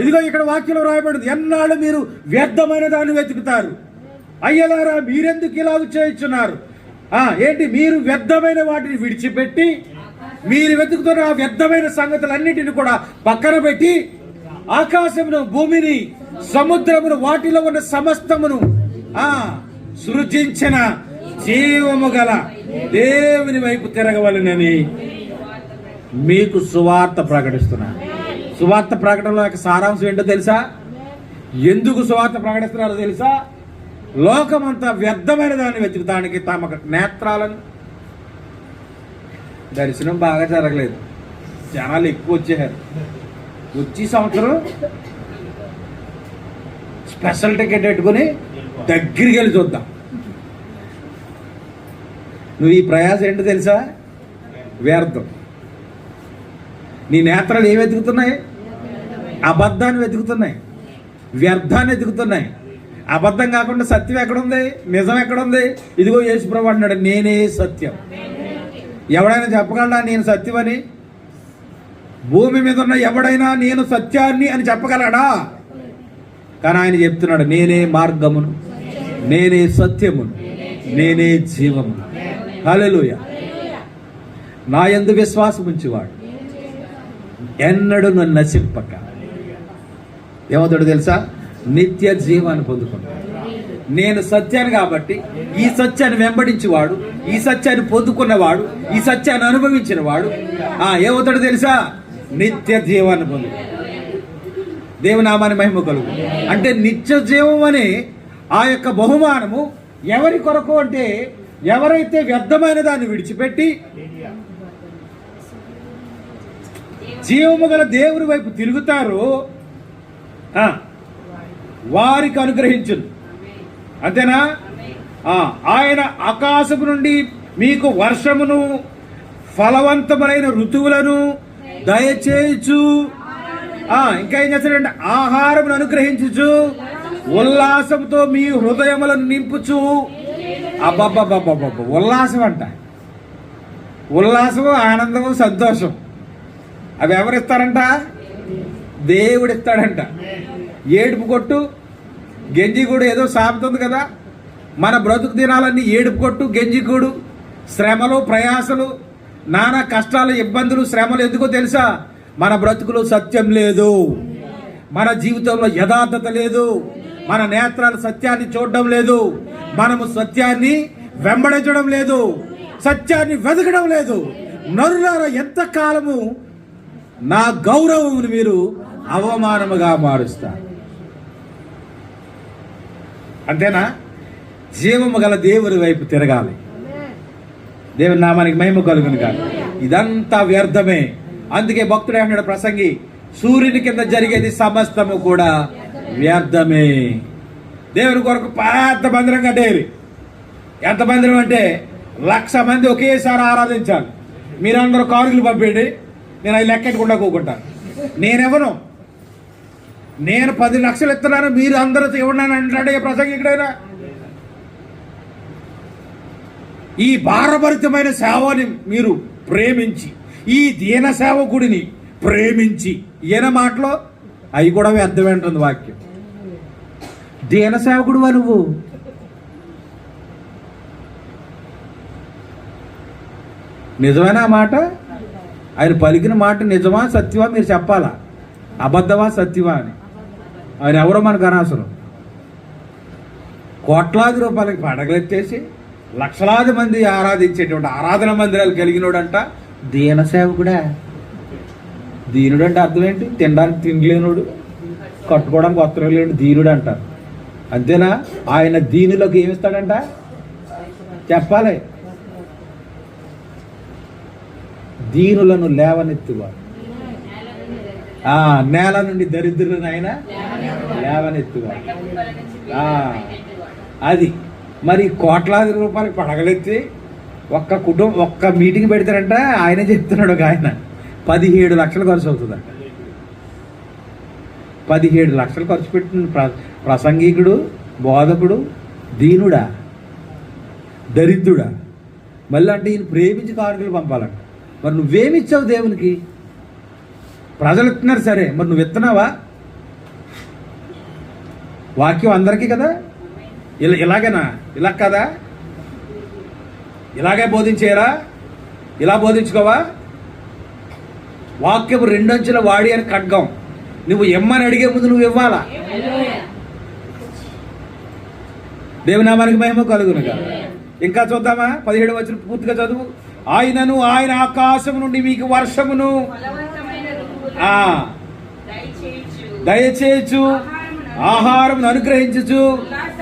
ఇదిగో ఇక్కడ వాక్యంలో రాయబడింది, ఎన్నాళ్ళు మీరు వ్యర్థమైన దాన్ని వెతుకుతారు? అయ్యలారా, మీరెందుకు ఇలా చేయించున్నారు? ఏంటి? మీరు వ్యర్థమైన వాటిని విడిచిపెట్టి మీరు వెతుకుతున్న ఆ వ్యర్థమైన సంగతులన్నిటిని కూడా పక్కన పెట్టి ఆకాశమును, భూమిని, సముద్రమును, వాటిలో ఉన్న సమస్తమును సృజించిన జీవము గల దేవుని వైపు తిరగవలెనని మీకు సువార్త ప్రకటిస్తున్నాను. సువార్త ప్రకటనలో యొక్క సారాంశం ఏంటో తెలుసా? ఎందుకు సువార్త ప్రకటిస్తున్నారో తెలుసా? లోకమంతా వ్యర్థమైన దాన్ని వెతుకుతానికి తమ నేత్రాలను. దర్శనం బాగా జరగలేదు, జనాలు ఎక్కువ వచ్చేసారు. వచ్చి సంవత్సరం స్పెషల్ టికెట్ పెట్టుకుని దగ్గరికి వెళ్ళి చూద్దాం. నువ్వు ఈ ప్రయాసం ఏంటో తెలుసా? వ్యర్థం. నీ నేత్రాలు ఏం వెతుకుతున్నాయి? అబద్ధాన్ని వెతుకుతున్నాయి, వ్యర్థాన్ని వెతుకుతున్నాయి. అబద్ధం కాకుండా సత్యం ఎక్కడుంది? నిజం ఎక్కడుంది? ఇదిగో యేసు ప్రభువు అంటున్నాడు, నేనే సత్యం. ఎవడైనా చెప్పగలడా నేను సత్యం అని? భూమి మీద ఉన్న ఎవడైనా నేను సత్యాన్ని అని చెప్పగలడా? కానీ ఆయన చెప్తున్నాడు, నేనే మార్గమును, నేనే సత్యమును, నేనే జీవమును. హల్లెలూయా. నా యందు విశ్వాసం ఉంచేవాడు ఎన్నడూ నన్ను నశింపక ఏమవుతాడు తెలుసా? నిత్య జీవాన్ని పొందుకున్నాడు. నేను సత్యాన్ని కాబట్టి ఈ సత్యాన్ని వెంబడించేవాడు, ఈ సత్యాన్ని పొందుకున్నవాడు, ఈ సత్యాన్ని అనుభవించిన వాడు ఏమవుతాడు తెలుసా? నిత్య జీవాన్ని పొందు. దేవునామాని మహిమ కలుగు. అంటే నిత్య జీవం అనే ఆ యొక్క బహుమానము ఎవరి కొరకు అంటే, ఎవరైతే వ్యర్థమైన దాన్ని విడిచిపెట్టి జీవము గల దేవుని వైపు తిరుగుతారో వారికి అనుగ్రహించును. అంతేనా? ఆయన ఆకాశము నుండి మీకు వర్షమును, ఫలవంతమైన ఋతువులను దయచేయచ్చు. ఇంకా ఏం చేస్తాడంటే ఆహారం అనుగ్రహించుచు ఉల్లాసంతో మీ హృదయములను నింపుచు. అబ్బబ్బబ్బబ్బబ్బ, ఉల్లాసం అంట. ఉల్లాసము, ఆనందము, సంతోషం అవి ఎవరిస్తారంట? దేవుడు ఇస్తాడంట. ఏడుపు కొట్టు గెంజిగూడు ఏదో సాగుతుంది కదా, మన బ్రతుకు దినాలన్నీ ఏడుపు కొట్టు గెంజిగూడు, శ్రమలు, ప్రయాసలు, నానా కష్టాలు, ఇబ్బందులు, శ్రమలు. ఎందుకో తెలుసా? మన బ్రతుకులో సత్యం లేదు, మన జీవితంలో యథార్థత లేదు, మన నేత్రాలు సత్యాన్ని చూడడం లేదు, మనము సత్యాన్ని వెంబడించడం లేదు, సత్యాన్ని వెతకడం లేదు. నరులారా, ఎంతకాలము నా గౌరవమును మీరు అవమానముగా మారుస్తారు. అంతేనా? జీవము గల దేవుని వైపు తిరగాలి. దేవుని నామానికి మహిమ కలుగును కాదు. ఇదంతా వ్యర్థమే. అందుకే భక్తుడు ఏమన్నాడు ప్రసంగి, సూర్యుని కింద జరిగేది సమస్తము కూడా వ్యర్థమే. దేవుని కొరకు పెద్ద మందిరం కట్టేది. ఎంత మందిరం అంటే 1,00,000 మంది ఒకేసారి ఆరాధించాలి. మీరందరూ కారులు పంపేయండి, నేను అవి లెక్కెట్టకుండా కూకుంటాను. నేనెవను? నేను 10 లక్షలు ఇస్తున్నాను, మీరు అందరూ ఇవ్వండి అంటాడే ప్రసంగికుడైనా. ఈ భారభరితమైన సేవని మీరు ప్రేమించి, ఈ దీన సేవకుడిని ప్రేమించి, ఈయన మాటలో అవి కూడా వ్యర్థమేంటుంది వాక్యం. దీన సేవకుడువా నువ్వు? నిజమేనా మాట? ఆయన పలికిన మాట నిజమా సత్యమా మీరు చెప్పాలా? అబద్ధమా సత్యమా అని. ఆయన ఎవరో మనకు అనవసరం. కోట్లాది రూపాయలకి పడగలెత్తేసి లక్షలాది మంది ఆరాధించేటువంటి ఆరాధన మందిరాలు కలిగినోడంట దీన సేవకుడా. దీనుడు అంటే అర్థం ఏంటి? తినడానికి తినలేనుడు, కట్టుకోవడానికి వస్త్రం లేడు దీనుడు అంటారు. అంతేనా? ఆయన దీనిలోకి ఏమిస్తాడంట చెప్పాలి. దీనులను లేవనెత్తువాడు. నేల నుండి దరిద్రులను ఆయన లేవనెత్తువాడు. అది మరి కోట్లాది రూపాయలకి పడగలెత్తి ఒక్క మీటింగ్ పెడతారంట. ఆయనే చెప్తున్నాడు ఒక ఆయన 17 లక్షలు ఖర్చు అవుతుందంట. 17 లక్షలు ఖర్చు పెట్టిన ప్రసంగికుడు, బోధకుడు దీనుడా, దరిద్రుడా? మళ్ళీ అంటే ఈయన ప్రేమించి కానుకలు పంపాలంట. మరి నువ్వేమిచ్చావు దేవునికి? ప్రజలు ఇస్తున్నారు సరే, మరి నువ్వు ఇస్తున్నావా? వాక్యం అందరికీ కదా, ఇలాగేనా? ఇలా కదా, ఇలాగే బోధించేయరా? ఇలా బోధించుకోవా? వాక్యము 2 అంచుల వాడి అని ఖడ్గం. నువ్వు ఎమ్మని అడిగే ముందు నువ్వు ఇవ్వాలా. దేవునామానికి మహిమ కలుగునుగా. ఇంకా చూద్దామా? 17వ వచనం పూర్తిగా చదువు. ఆయనను, ఆయన ఆకాశం నుండి మీకు వర్షమును దయచేయచ్చు, ఆహారం అనుగ్రహించు.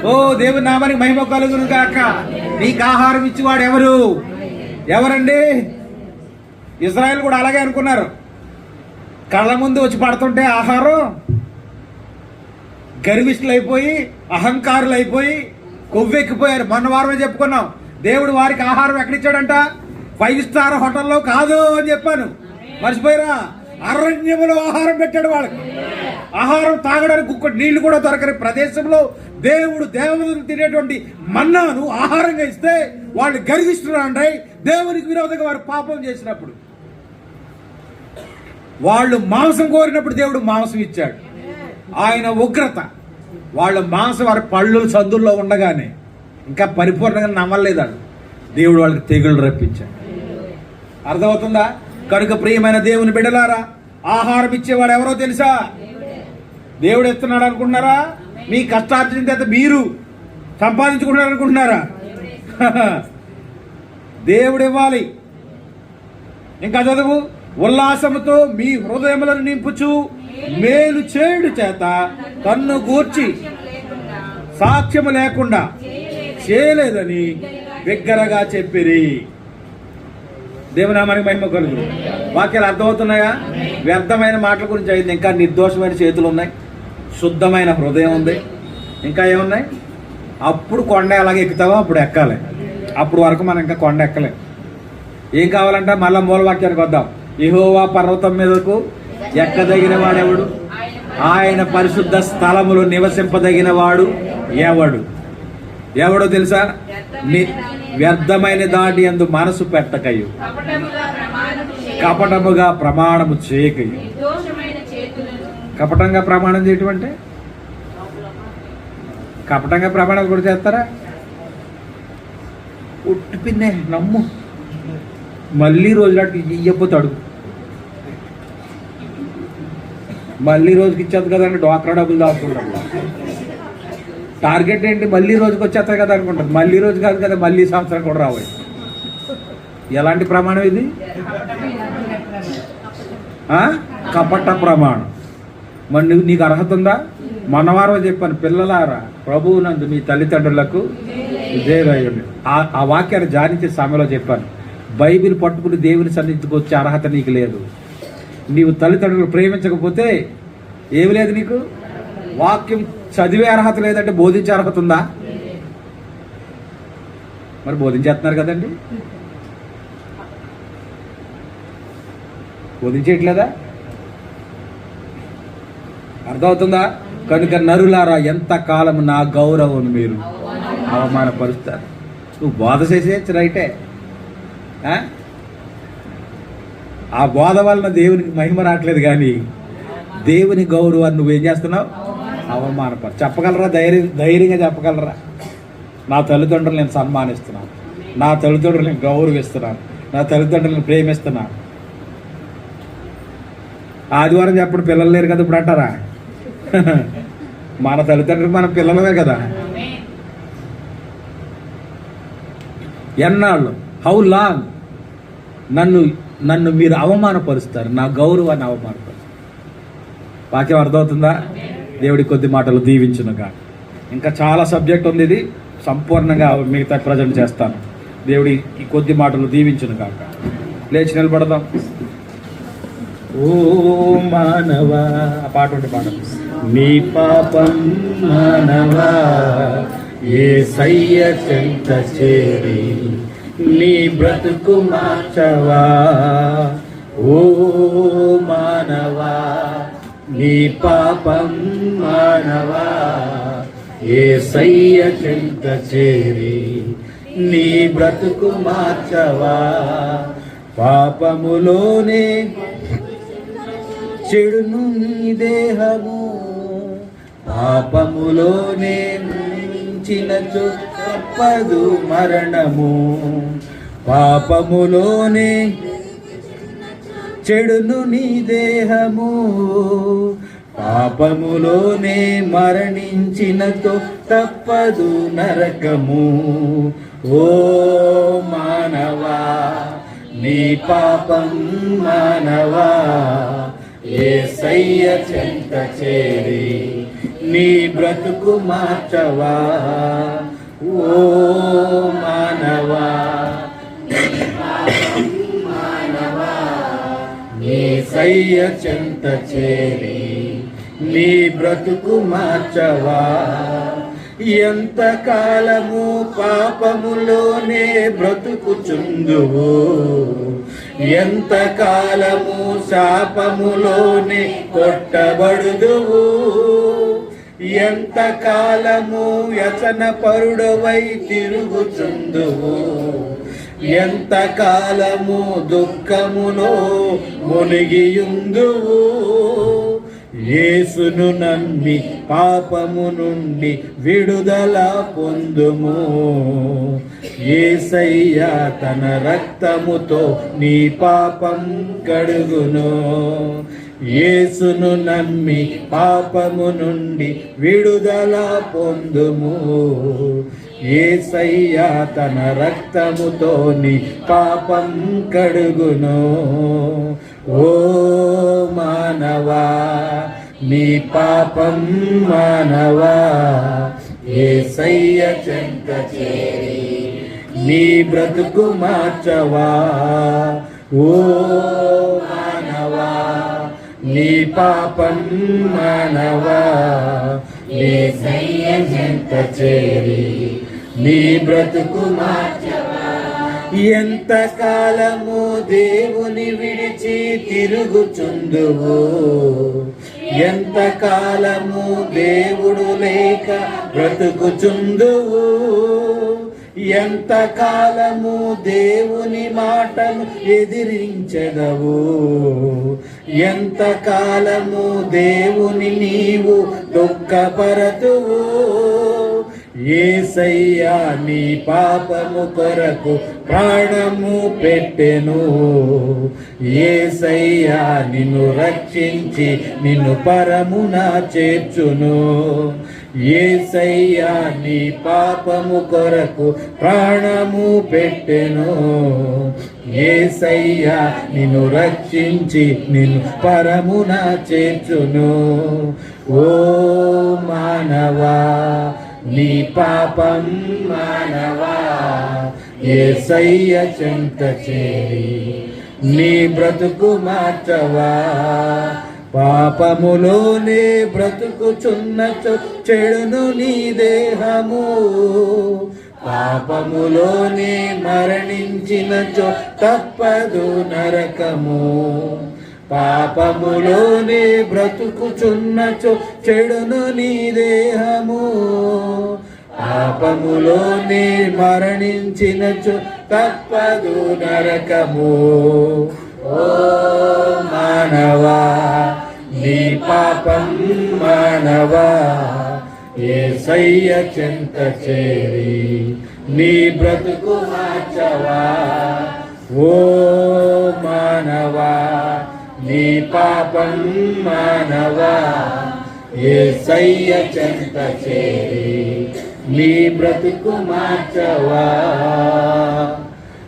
ఓ దేవుని నామానికి మహిమ కలుగును గాక. నీకు ఆహారం ఇచ్చేవాడు ఎవరు? ఎవరండి? ఇజ్రాయెల్ కూడా అలాగే అనుకున్నారు. కళ్ళ ముందు వచ్చి పడుతుంటే ఆహారం, గర్విష్ఠులు అయిపోయి, అహంకారులు అయిపోయి, కొవ్వెక్కిపోయారు. మొన్న వారమే చెప్పుకున్నాం. దేవుడు వారికి ఆహారం ఎక్కడిచ్చాడంట? 5 స్టార్ హోటల్లో కాదు అని చెప్పాను. మర్చిపోయారా? అరణ్యములో ఆహారం పెట్టాడు వాళ్ళకి. ఆహారం తాగడానికి కుక్క నీళ్లు కూడా దొరకని ప్రదేశంలో దేవుడు దేవతలు తినేటువంటి మన్నాను ఆహారంగా ఇస్తే వాళ్ళు గర్విస్తున్నారు. దేవునికి విరోధంగా వారు పాపం చేసినప్పుడు, వాళ్ళు మాంసం కోరినప్పుడు దేవుడు మాంసం ఇచ్చాడు. ఆయన ఉగ్రత, వాళ్ళ మాంసం వారి పళ్ళు సందుల్లో ఉండగానే ఇంకా పరిపూర్ణంగా నమ్మలేదాడు. దేవుడు వాళ్ళకి తెగుళ్ళు రప్పించాడు. అర్థమవుతుందా? కనుక ప్రియమైన దేవుని బిడ్డలారా, ఆహారం ఇచ్చేవాడు ఎవరో తెలుసా? దేవుడు ఇస్తున్నాడు అనుకుంటున్నారా? మీ కష్టార్జిత చేత మీరు సంపాదించుకుంటున్నారు అనుకుంటున్నారా? దేవుడు ఇవ్వాలి. ఇంకా చదువు. ఉల్లాసముతో మీ హృదయములను నింపుచు మేలు చేయుడు చేత తన్ను గూర్చి సాక్ష్యము లేకుండా చేయలేదని బిగ్గరగా చెప్పిరి. దేవునామానికి మహిమ కలుగును. వాక్యాలు అర్థమవుతున్నాయా? వ్యర్థమైన మాటల గురించి అయింది. ఇంకా నిర్దోషమైన చేతులు ఉన్నాయి, శుద్ధమైన హృదయం ఉంది. ఇంకా ఏమున్నాయి? అప్పుడు కొండ ఎలాగ ఎక్కుతావో అప్పుడు ఎక్కాలి. అప్పుడు వరకు మనం ఇంకా కొండ ఎక్కలేం. ఏం కావాలంటే మళ్ళా మూలవాక్యానికి వద్దాం. యెహోవా పర్వతం మీదకు ఎక్కదగిన వాడెవడు? ఆయన పరిశుద్ధ స్థలములో నివసింపదగిన వాడు ఎవడో తెలుసా? వ్యర్థమైన దాటి యందు మనసు పెట్టకయు, కపటముగా ప్రమాణము చేయకయు. కపటంగా ప్రమాణం చేయటం అంటే కపటంగా ప్రమాణం కూడా చేస్తారా? ఉట్టి పిన్నే నమ్ము, మళ్ళీ రోజు ఇయ్యపోతే అడుగు, మళ్ళీ రోజుకి ఇచ్చేది కదా అని డ్వాక్రా డబ్బులు దాచుకుంటాం. టార్గెట్ ఏంటి? మళ్ళీ రోజుకి వచ్చేస్తుంది కదా అనుకుంటుంది. మళ్ళీ రోజు కాదు కదా, మళ్ళీ సంవత్సరం కూడా రావాలి. ఎలాంటి ప్రమాణం ఇది? కపట ప్రమాణం. మరి నీకు అర్హత ఉందా? మనవారో చెప్పాను, పిల్లలారా ప్రభువునందు మీ తల్లిదండ్రులకు విధేయులయ్యండి. ఆ వాక్యాన్ని జానించే సమయంలో చెప్పాను, బైబిల్ పట్టుకుని దేవుని సన్నిధికి వచ్చే అర్హత నీకు లేదు. నీవు తల్లిదండ్రులు ప్రేమించకపోతే ఏమి లేదు నీకు. వాక్యం చదివే అర్హత లేదంటే బోధించే అర్హత ఉందా? మరి బోధించేస్తున్నారు కదండి, బోధించేయట్లేదా? అర్థమవుతుందా? కనుక నరులారా, ఎంత కాలం నా గౌరవం మీరు అవమానపరుస్తారు. నువ్వు బోధ చేసేయచ్చు, రైటే. ఆ బోధ వలన దేవునికి మహిమ రావట్లేదు, కానీ దేవుని గౌరవాన్ని నువ్వేం చేస్తున్నావు? అవమానపరు. చెప్పగలరా? ధైర్యంగా చెప్పగలరా? నా తల్లిదండ్రులు నేను సన్మానిస్తున్నాను, నా తల్లిదండ్రులు నేను గౌరవిస్తున్నాను, నా తల్లిదండ్రులను ప్రేమిస్తున్నాను. ఆదివారం చెప్పడం పిల్లలు లేరు కదా ఇప్పుడు అంటారా? మన తల్లిదండ్రులు మన పిల్లలమే కదా. ఎన్నాళ్ళు, హౌ లాంగ్ నన్ను మీరు అవమానపరుస్తారు, నా గౌరవాన్ని అవమానపరుస్తారు. వాక్యం అర్థమవుతుందా? దేవుడి కొద్ది మాటలు దీవించునుగా. ఇంకా చాలా సబ్జెక్ట్ ఉంది, ఇది సంపూర్ణంగా మిగతా ప్రజెంట్ చేస్తాను. దేవుడి ఈ కొద్ది మాటలు దీవించునుగా. లేచి నిలబడదాం. ఓ మానవా, ఆ పాట ఉంటే పాట. నీ పాపం మానవా యేసయ్య చెంత చేరి నీ బ్రతుకు మార్చవా. ఓ మానవా నీ పాపం మానవా యేసయ్య చెంత చేరి నీ బ్రతుకు మార్చవా. పాపములోనే చెడును నీ దేహము, పాపములోనే ముంచినచో తప్పదు మరణము. పాపములోనే చెడును నీ దేహము, పాపములోనే మరణించినతో తప్పదు నరకము. ఓ మానవా నీ పాపం మానవా యేసయ్య చెంత చేరి నీ బ్రతుకు మార్చవా. ఓ మానవా యేసయ్య చెంత చేరి నీ బ్రతుకు మార్చవా. ఎంత కాలము పాపములోనే బ్రతుకుచుందువు, ఎంత కాలము శాపములోనే కొట్టబడుదువు, ఎంత కాలము వ్యసన పరుడవై తిరుగుచుందువు, ఎంత కాలము దుఃఖములో మునిగియుందువు. యేసును నమ్మి పాపము నుండి విడుదల పొందుము. యేసయ్య తన రక్తముతో నీ పాపం కడుగును. యేసును నమ్మి పాపము నుండి విడుదల పొందుము. యేసయ్య తన రక్తముతో నీ పాపం కడుగును. ఓ మానవా నీ పాపం మానవా యేసయ్య చెంత చేరి నీ బ్రతుకు మార్చవా. ఓ మానవా నీ పాపం మానవా యేసయ్య చెంత చేరి నీ బ్రతుకు మార్చవా. ఎంత కాలము దేవుని విడిచి తిరుగుచుందువు, ఎంత కాలము దేవుడు లేక బ్రతుకుచుందువు, ఎంత కాలము దేవుని మాటను ఎదిరించెదవు, ఎంత కాలము దేవుని నీవు దుఃఖపరతువు. యేసయ్యా నీ పాపము కొరకు ప్రాణము పెట్టెను, యేసయ్యా నిన్ను రక్షించి నిన్ను పరమున చేర్చును, యేసయ్యా నీ పాపము కొరకు ప్రాణము పెట్టెను, యేసయ్యా నిన్ను రక్షించి నిన్ను పరమున చేర్చును. ఓ మానవా నీ పాపం మానవా యేసయ్య చెంత చేరి నీ బ్రతుకు మార్చవా. పాపములోనే బ్రతుకుచున్నచో చెడును నీ దేహము, పాపములోనే మరణించినచో తప్పదు నరకము, పాపములోనే బ్రతుకుచున్నచో చెడును నీ దేహము, పాపములోనే మరణించినచో తప్పదు నరకము. ఓ మానవా నీ పాపం మానవా యేసయ్య చెంత చేరి నీ బ్రతుకు మార్చవా. ఓ మానవా నీ పాపం మానవా యేసయ్య చెంత చేరి నీ బ్రతుకు మార్చవా.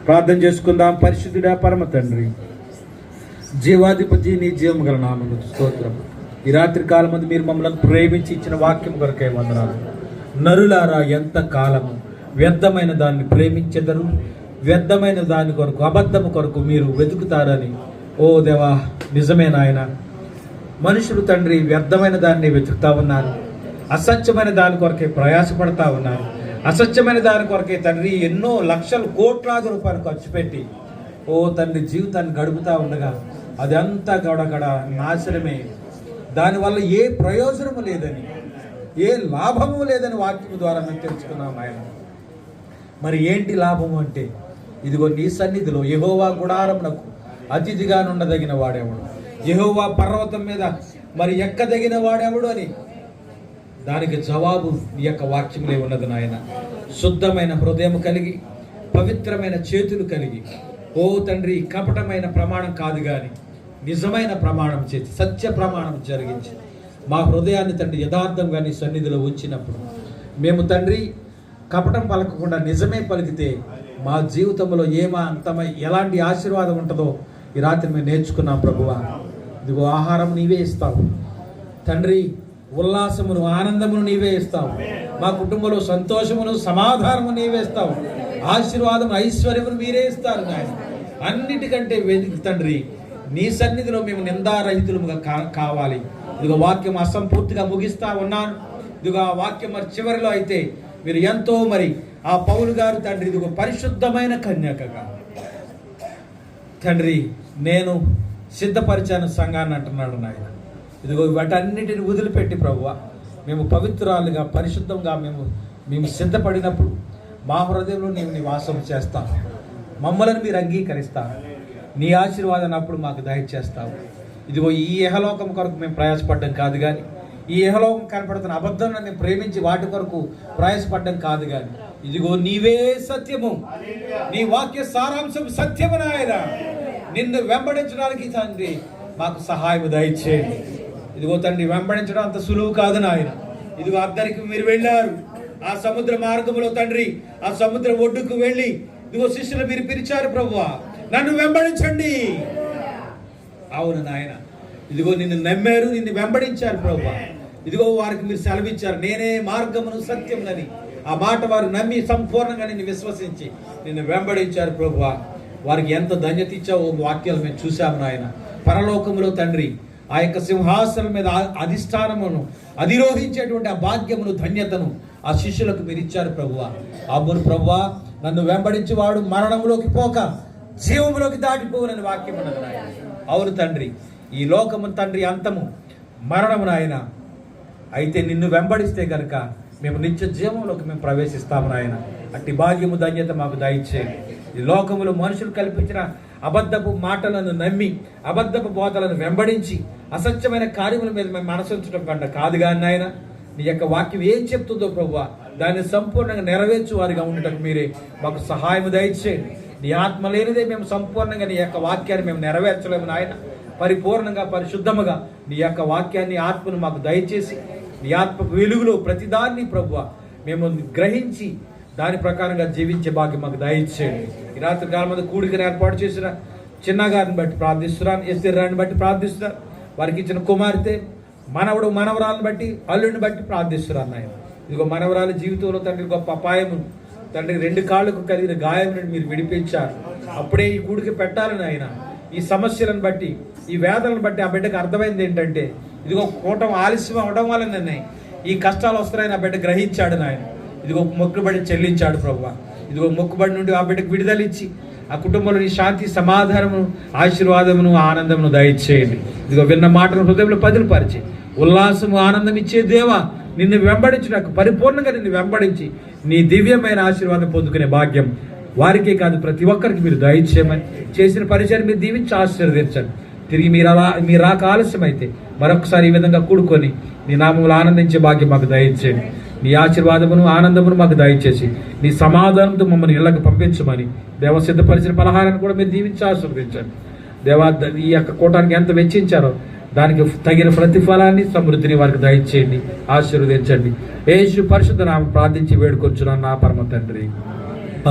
ప్రార్థన చేసుకుందాం. పరిశుద్ధుడా పరమ తండ్రి, జీవాధిపతి, నీ జీవం గల నామమునకు స్తోత్రం. ఈ రాత్రి కాలం మంది మీరు మమ్మల్ని ప్రేమించి ఇచ్చిన వాక్యం కొరకే వందనాలు. నరులారా ఎంత కాలము వ్యర్థమైన దాన్ని ప్రేమించెదరు, వ్యర్థమైన దాని కొరకు అబద్ధము కొరకు మీరు వెతుకుతారని. ఓ దేవా, నిజమే నాయన. మనుషులు తండ్రి వ్యర్థమైన దాన్ని వెతుకుతా ఉన్నారు, అసత్యమైన దాని కొరకే ప్రయాసపడతా ఉన్నారు. అసత్యమైన దాని కొరకే తండ్రి ఎన్నో లక్షలు కోట్లాది రూపాయలు ఖర్చు పెట్టి ఓ తండ్రి జీవితాన్ని గడుపుతూ ఉండగా అదంతా గడగడ నాశనమే. దానివల్ల ఏ ప్రయోజనము లేదని, ఏ లాభము లేదని వాక్యము ద్వారా మేము తెలుసుకున్నాం ఆయన. మరి ఏంటి లాభము అంటే, ఇదిగో నీ సన్నిధిలో యెహోవా గుడారమునకు అతిథిగా నుండదగిన వాడేవాడు, యెహోవా పర్వతం మీద మరి ఎక్కదగిన వాడేవాడు అని దానికి జవాబు నీ యొక్క వాక్యంలో ఉన్నది నాయన. శుద్ధమైన హృదయం కలిగి, పవిత్రమైన చేతులు కలిగి, ఓ తండ్రి కపటమైన ప్రమాణం కాదు కానీ నిజమైన ప్రమాణం చేసి సత్య ప్రమాణం జరిగించి మా హృదయాన్ని తండ్రి యథార్థంగా నీ సన్నిధిలో ఉంచినప్పుడు మేము తండ్రి కపటం పలకకుండా నిజమే పలికితే మా జీవితంలో ఎలాంటి ఆశీర్వాదం ఉంటుందో ఈ రాత్రి మేము నేర్చుకున్నాం ప్రభువా. ఇదిగో ఆహారం నీవే ఇస్తావు తండ్రి, ఉల్లాసమును ఆనందమును నీవే ఇస్తావు, మా కుటుంబంలో సంతోషమును సమాధానము నీవే ఇస్తావు, ఆశీర్వాదం ఐశ్వర్యమును మీరే ఇస్తారు నాయన. అన్నిటికంటే వెతికి తండ్రి నీ సన్నిధిలో మేము నిందారహితులుగా కావాలి. ఇదిగో వాక్యం అసంపూర్తిగా ముగిస్తా ఉన్నాను. ఇదిగో ఆ వాక్యం మరి చివరిలో అయితే మీరు ఎంతో మరి ఆ పౌలు గారు తండ్రి ఇదిగో పరిశుద్ధమైన కన్యకగా తండ్రి నేను సిద్ధపరిచాను సంఘాన్ని అంటున్నాడు నాయన. ఇదిగో వాటన్నిటిని వదిలిపెట్టి ప్రభువా మేము పవిత్రాలుగా పరిశుద్ధంగా మేము సిద్ధపడినప్పుడు మా హృదయంలో నీవు నివాసం చేస్తావు, మమ్మల్ని మీరు అంగీకరిస్తావు, నీ ఆశీర్వాదాన్ని అప్పుడు మాకు దయచేస్తావు. ఇదిగో ఈ ఇహలోకం కొరకు మేము ప్రయాసపడ్డం కాదు కానీ, ఈ ఇహలోకం కనపడుతున్న అబద్ధాన్ని ప్రేమించి వాటి కొరకు ప్రయాసపడ్డం కాదు కానీ, ఇదిగో నీవే సత్యము, నీ వాక్య సారాంశం సత్యము నాయన. నిన్ను వెంబడించడానికి తండ్రి మాకు సహాయం దయచేయండి. ఇదిగో తండ్రి వెంబడించడం అంత సులువు కాదు నాయన. ఇదిగో అద్దరికి మీరు వెళ్ళారు, ఆ సముద్ర మార్గంలో తండ్రి ఆ సముద్రం ఒడ్డుకు వెళ్ళి ఇదిగో శిష్యులు మీరు పిలిచారు ప్రభువా నన్ను వెంబడించండి. అవును నాయన, ఇదిగో నిన్ను నమ్మారు, నిన్ను వెంబడించారు ప్రభువా. ఇదిగో వారికి మీరు సెలవిచ్చారు, నేనే మార్గమును సత్యమునని. ఆ మాట వారు నమ్మి సంపూర్ణంగా నిన్ను విశ్వసించి నిన్ను వెంబడించారు ప్రభువా. వారికి ఎంత ధన్యత ఇచ్చావో వాక్యాలు మేము చూసాము నాయన. పరలోకములో తండ్రి ఆ యొక్క సింహాసనం మీద అధిష్టానమును అధిరోహించేటువంటి ఆ భాగ్యమును ధన్యతను ఆ శిష్యులకు మీరు ఇచ్చారు ప్రభువా. అవును ప్రభువా, నన్ను వెంబడించి వాడు మరణంలోకి పోక జీవంలోకి దాటిపోవునని వాక్యం ఉన్నది నాయన. అవును తండ్రి, ఈ లోకము తండ్రి అంతము మరణము నాయన. అయితే నిన్ను వెంబడిస్తే కనుక మేము నిత్య జీవంలోకి మేము ప్రవేశిస్తాము నాయన. అట్టి భాగ్యము ధన్యత మాకు దయచేయండి. ఈ లోకములో మనుషులు కల్పించిన అబద్ధపు మాటలను నమ్మి అబద్ధపు బోధలను వెంబడించి అసత్యమైన కార్యముల మీద మేము మనసుంచడం కంటే కాదు కానీ నాయన, నీ యొక్క వాక్యం ఏం చెప్తుందో ప్రభువా దాన్ని సంపూర్ణంగా నెరవేర్చు వారిగా ఉండటం మీరే మాకు సహాయం దయచేయండి. నీ ఆత్మ లేనిదే మేము సంపూర్ణంగా నీ యొక్క వాక్యాన్ని మేము నెరవేర్చలేము నాయన. పరిపూర్ణంగా పరిశుద్ధముగా నీ యొక్క వాక్యాన్ని ఆత్మను మాకు దయచేసి నీ ఆత్మకు వెలుగులో ప్రతిదాన్ని ప్రభువా మేము గ్రహించి దాని ప్రకారంగా జీవించే భాగ్యం మాకు దయచేయండి. ఈ రాత్రి కాలం మీద కూడికను ఏర్పాటు చేసిన చిన్నగారిని బట్టి ప్రార్థిస్తున్నాను, ఎస్తేరాన్ని బట్టి ప్రార్థిస్తున్నాను, వారికి ఇచ్చిన కుమార్తె మనవడు మనవరాలను బట్టి అల్లుడిని బట్టి ప్రార్థిస్తున్నాను నాయన. ఇదిగో మనవరాలు జీవితంలో తండ్రి గొప్ప అపాయము తండ్రి 2 కాళ్ళకు కలిగిన గాయం మీరు విడిపించారు. అప్పుడే ఈ కూడికి పెట్టాలని ఆయన ఈ సమస్యలను బట్టి ఈ వేదనను బట్టి ఆ బిడ్డకు అర్థమైంది ఏంటంటే ఇదిగో కూటం ఆలస్యం అవడం వల్లనే ఈ కష్టాలు వస్తున్నాయని ఆ బిడ్డ గ్రహించాడు నాయన. ఇదిగో మొక్కుబడి చెల్లించాడు ప్రభువా. ఇదిగో మొక్కుబడి నుండి ఆ బిడ్డకు విడుదల ఇచ్చి ఆ కుటుంబంలో నీ శాంతి సమాధానము ఆశీర్వాదమును ఆనందమును దయచేయండి. ఇదిగో విన్న మాటలు హృదయంలో పదిలిపరిచి ఉల్లాసము ఆనందం ఇచ్చే దేవా, నిన్ను వెంబడించి నాకు పరిపూర్ణంగా నిన్ను వెంబడించి నీ దివ్యమైన ఆశీర్వాదం పొందుకునే భాగ్యం వారికే కాదు ప్రతి ఒక్కరికి మీరు దయచేయమని, చేసిన పరిచయం మీరు దీవించి ఆశీర్వదించండి. తిరిగి మీరు రాక ఆలస్యం అయితే మరొకసారి ఈ విధంగా కూడుకొని నీ నామములు ఆనందించే భాగ్యం మాకు దయచేయండి. నీ ఆశీర్వాదమును ఆనందమును మాకు దయచేసి నీ సమాధానంతో మమ్మల్ని ఇళ్ళకు పంపించమని దేవ సిద్ధపరిచిన పలహారాన్ని కూడా మీరు దీవించి ఆశీర్వదించండి. దేవా, ఈ యొక్క కూటానికి ఎంత వెచ్చించారో దానికి తగిన ప్రతిఫలాన్ని సమృద్ధిని వారికి దయచేయండి, ఆశీర్వదించండి. యేసు పరిశుద్ధ నామమున ప్రార్థించి వేడుకొంచున్నాను నా పరమ తండ్రి,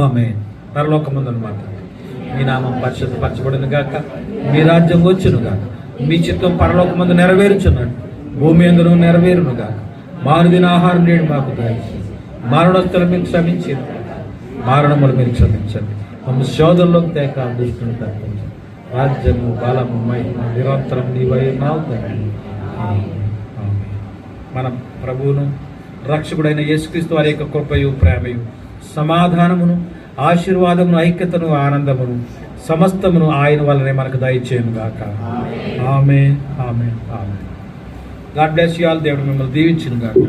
ఆమేన్. పరలోకమందున్నమాట మీ నామం పరిశుద్ధపరచబడును గాక, మీ రాజ్యం వచ్చును గాక, మీ చిత్తం పరలోకమందు నెరవేరుచున్నట్టు భూమి యందును నెరవేరును గాక. మారుదిన ఆహారం నేడు మాకు దయచేయండి, మరణోత్తరం మీకు క్షమించింది, మరణములు మీరు క్షమించండి, మమ్మల్ని శోధనలోకి తేక దుష్టుని తప్పించండి. రాజ్యము బలము మహిమ నిరంతరం నీవైనావు తండ్రి. మన ప్రభువును రక్షకుడైన యేసుక్రీస్తు వారి యొక్క కృపయు ప్రేమయు సమాధానమును ఆశీర్వాదమును ఐక్యతను ఆనందమును సమస్తమును ఆయన వల్లనే మనకు దయచేయను గాక. Amen, amen, amen. God bless you all. దేవుడు మిమ్మల్ని దీవించును గాక.